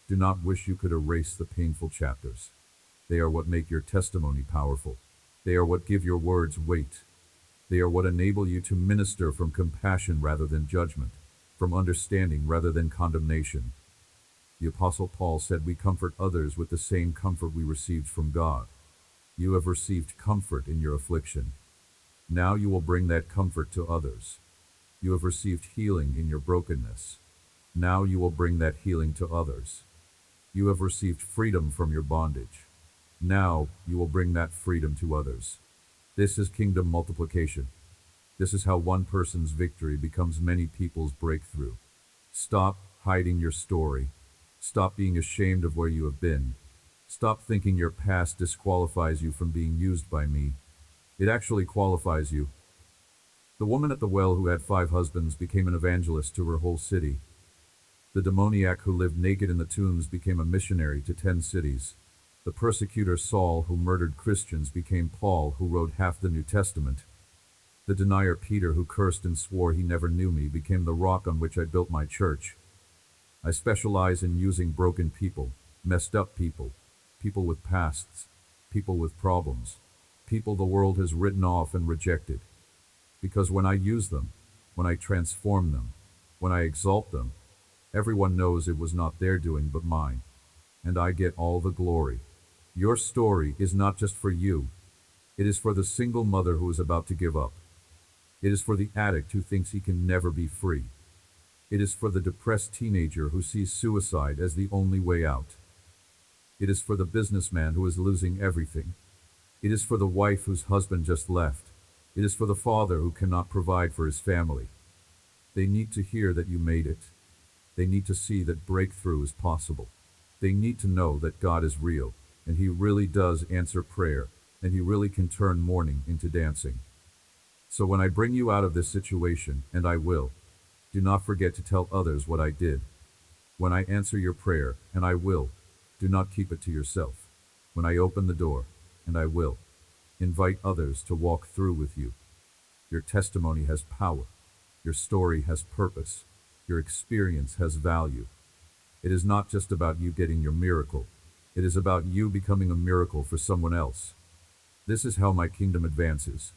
Do not wish you could erase the painful chapters. They are what make your testimony powerful. They are what give your words weight. They are what enable you to minister from compassion rather than judgment, from understanding rather than condemnation. The Apostle Paul said we comfort others with the same comfort we received from God. You have received comfort in your affliction. Now you will bring that comfort to others. You have received healing in your brokenness. Now you will bring that healing to others. You have received freedom from your bondage. Now you will bring that freedom to others. This is kingdom multiplication. This is how one person's victory becomes many people's breakthrough. Stop hiding your story. Stop being ashamed of where you have been. Stop thinking your past disqualifies you from being used by me. It actually qualifies you. The woman at the well who had 5 husbands became an evangelist to her whole city. The demoniac who lived naked in the tombs became a missionary to 10 cities. The persecutor Saul, who murdered Christians, became Paul, who wrote half the New Testament. The denier Peter, who cursed and swore he never knew me, became the rock on which I built my church. I specialize in using broken people, messed up people, people with pasts, people with problems, people the world has written off and rejected. Because when I use them, when I transform them, when I exalt them, everyone knows it was not their doing but mine, and I get all the glory. Your story is not just for you. It is for the single mother who is about to give up. It is for the addict who thinks he can never be free. It is for the depressed teenager who sees suicide as the only way out. It is for the businessman who is losing everything. It is for the wife whose husband just left. It is for the father who cannot provide for his family. They need to hear that you made it. They need to see that breakthrough is possible. They need to know that God is real, and he really does answer prayer, and he really can turn mourning into dancing. So when I bring you out of this situation, and I will, do not forget to tell others what I did. When I answer your prayer, and I will, do not keep it to yourself. When I open the door, and I will, invite others to walk through with you. Your testimony has power. Your story has purpose. Your experience has value. It is not just about you getting your miracle. It is about you becoming a miracle for someone else. This is how my kingdom advances.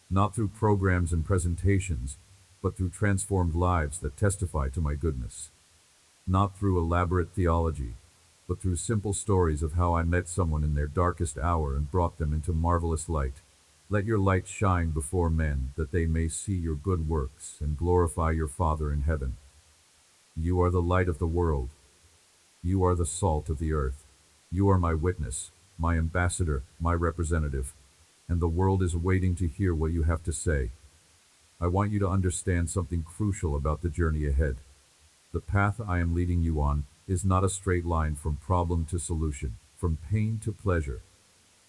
Not through programs and presentations, but through transformed lives that testify to my goodness. Not through elaborate theology, but through simple stories of how I met someone in their darkest hour and brought them into marvelous light. Let your light shine before men, that they may see your good works and glorify your Father in heaven. You are the light of the world. You are the salt of the earth. You are my witness, my ambassador, my representative, and the world is waiting to hear what you have to say. I want you to understand something crucial about the journey ahead. The path I am leading you on is not a straight line from problem to solution, from pain to pleasure,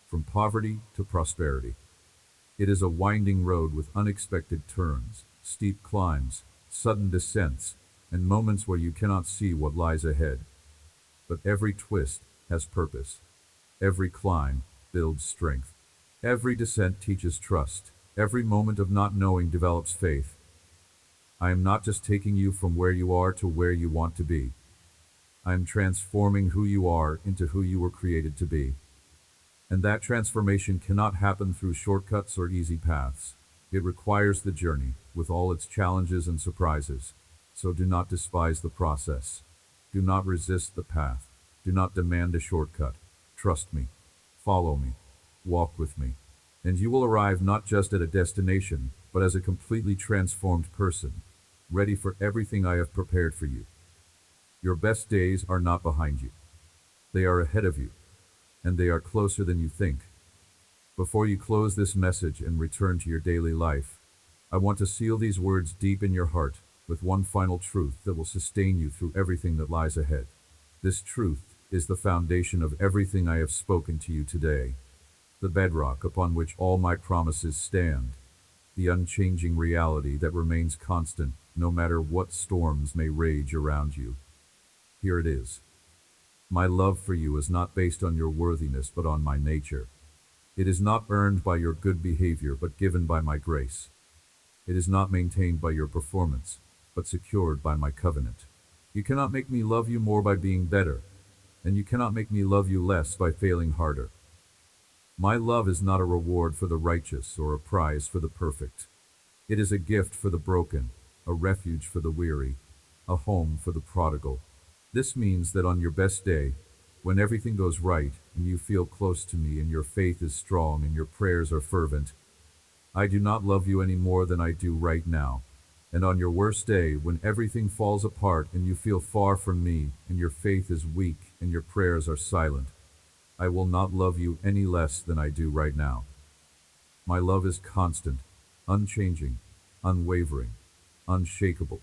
from poverty to prosperity. It is a winding road with unexpected turns, steep climbs, sudden descents, and moments where you cannot see what lies ahead. But every twist has purpose. Every climb builds strength. Every descent teaches trust. Every moment of not knowing develops faith. I am not just taking you from where you are to where you want to be. I am transforming who you are into who you were created to be. And that transformation cannot happen through shortcuts or easy paths. It requires the journey, with all its challenges and surprises. So do not despise the process. Do not resist the path. Do not demand a shortcut. Trust me. Follow me. Walk with me. And you will arrive not just at a destination, but as a completely transformed person, ready for everything I have prepared for you. Your best days are not behind you. They are ahead of you, and they are closer than you think. Before you close this message and return to your daily life, I want to seal these words deep in your heart with one final truth that will sustain you through everything that lies ahead. This truth is the foundation of everything I have spoken to you today, the bedrock upon which all my promises stand, the unchanging reality that remains constant no matter what storms may rage around you. Here it is. My love for you is not based on your worthiness but on my nature. It is not earned by your good behavior, but given by my grace. It is not maintained by your performance, but secured by my covenant. You cannot make me love you more by being better, and you cannot make me love you less by failing harder. My love is not a reward for the righteous or a prize for the perfect. It is a gift for the broken, a refuge for the weary, a home for the prodigal. This means that on your best day, when everything goes right and you feel close to me and your faith is strong and your prayers are fervent, I do not love you any more than I do right now. And on your worst day, when everything falls apart and you feel far from me and your faith is weak and your prayers are silent, I will not love you any less than I do right now. My love is constant, unchanging, unwavering, unshakable.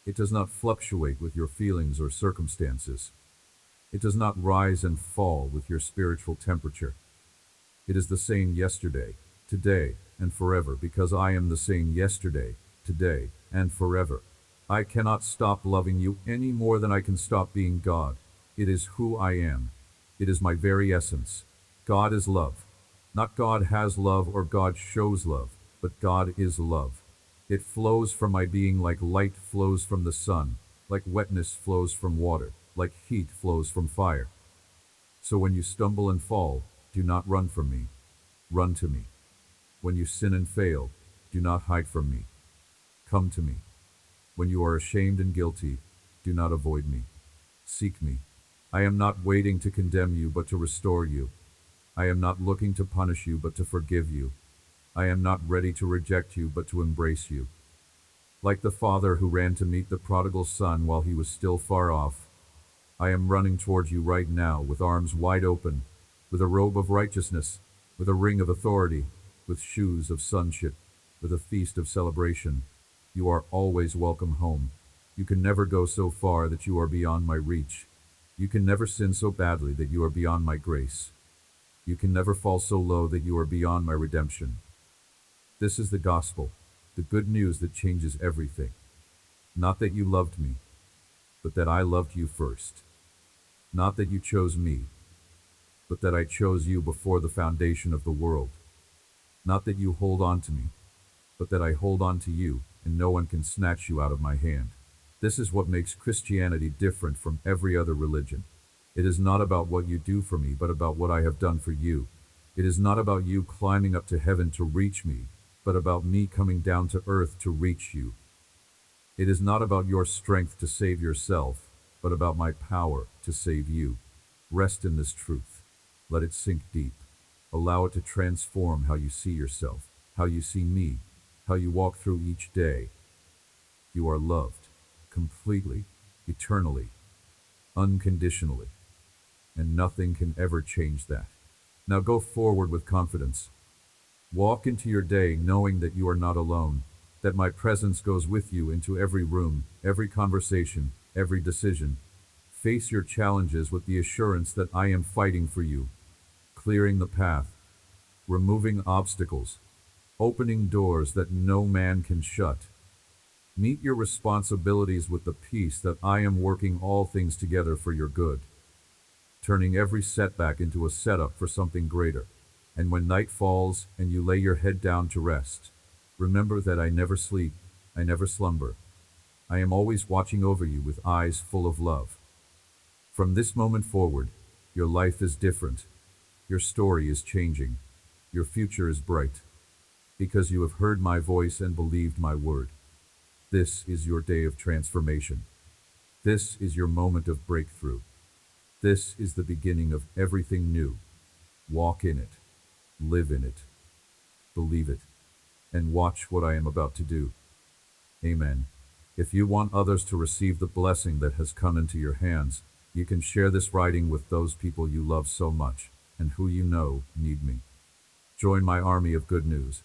It does not fluctuate with your feelings or circumstances. It does not rise and fall with your spiritual temperature. It is the same yesterday, today, and forever, because I am the same yesterday, today, and forever. I cannot stop loving you any more than I can stop being God. It is who I am. It is my very essence. God is love. Not God has love or God shows love, but God is love. It flows from my being like light flows from the sun, like wetness flows from water, like heat flows from fire. So when you stumble and fall, do not run from me. Run to me. When you sin and fail, do not hide from me. Come to me. When you are ashamed and guilty, do not avoid me. Seek me. I am not waiting to condemn you, but to restore you. I am not looking to punish you, but to forgive you. I am not ready to reject you, but to embrace you. Like the father who ran to meet the prodigal son while he was still far off, I am running toward you right now with arms wide open, with a robe of righteousness, with a ring of authority, with shoes of sonship, with a feast of celebration. You are always welcome home. You can never go so far that you are beyond my reach. You can never sin so badly that you are beyond my grace. You can never fall so low that you are beyond my redemption. This is the gospel, the good news that changes everything. Not that you loved me, but that I loved you first. Not that you chose me, but that I chose you before the foundation of the world. Not that you hold on to me, but that I hold on to you, and no one can snatch you out of my hand. This is what makes Christianity different from every other religion. It is not about what you do for me, but about what I have done for you. It is not about you climbing up to heaven to reach me, but about me coming down to earth to reach you. It is not about your strength to save yourself, but about my power to save you. Rest in this truth. Let it sink deep. Allow it to transform how you see yourself, how you see me, how you walk through each day. You are loved, completely, eternally, unconditionally, and nothing can ever change that. Now go forward with confidence. Walk into your day knowing that you are not alone, that my presence goes with you into every room, every conversation, every decision. Face your challenges with the assurance that I am fighting for you, clearing the path, removing obstacles, opening doors that no man can shut. Meet your responsibilities with the peace that I am working all things together for your good, turning every setback into a setup for something greater. And when night falls and you lay your head down to rest, remember that I never sleep, I never slumber. I am always watching over you with eyes full of love. From this moment forward, your life is different. Your story is changing. Your future is bright. Because you have heard my voice and believed my word. This is your day of transformation. This is your moment of breakthrough. This is the beginning of everything new. Walk in it. Live in it. Believe it. And watch what I am about to do. Amen. If you want others to receive the blessing that has come into your hands, you can share this writing with those people you love so much and who you know need me. Join my army of good news.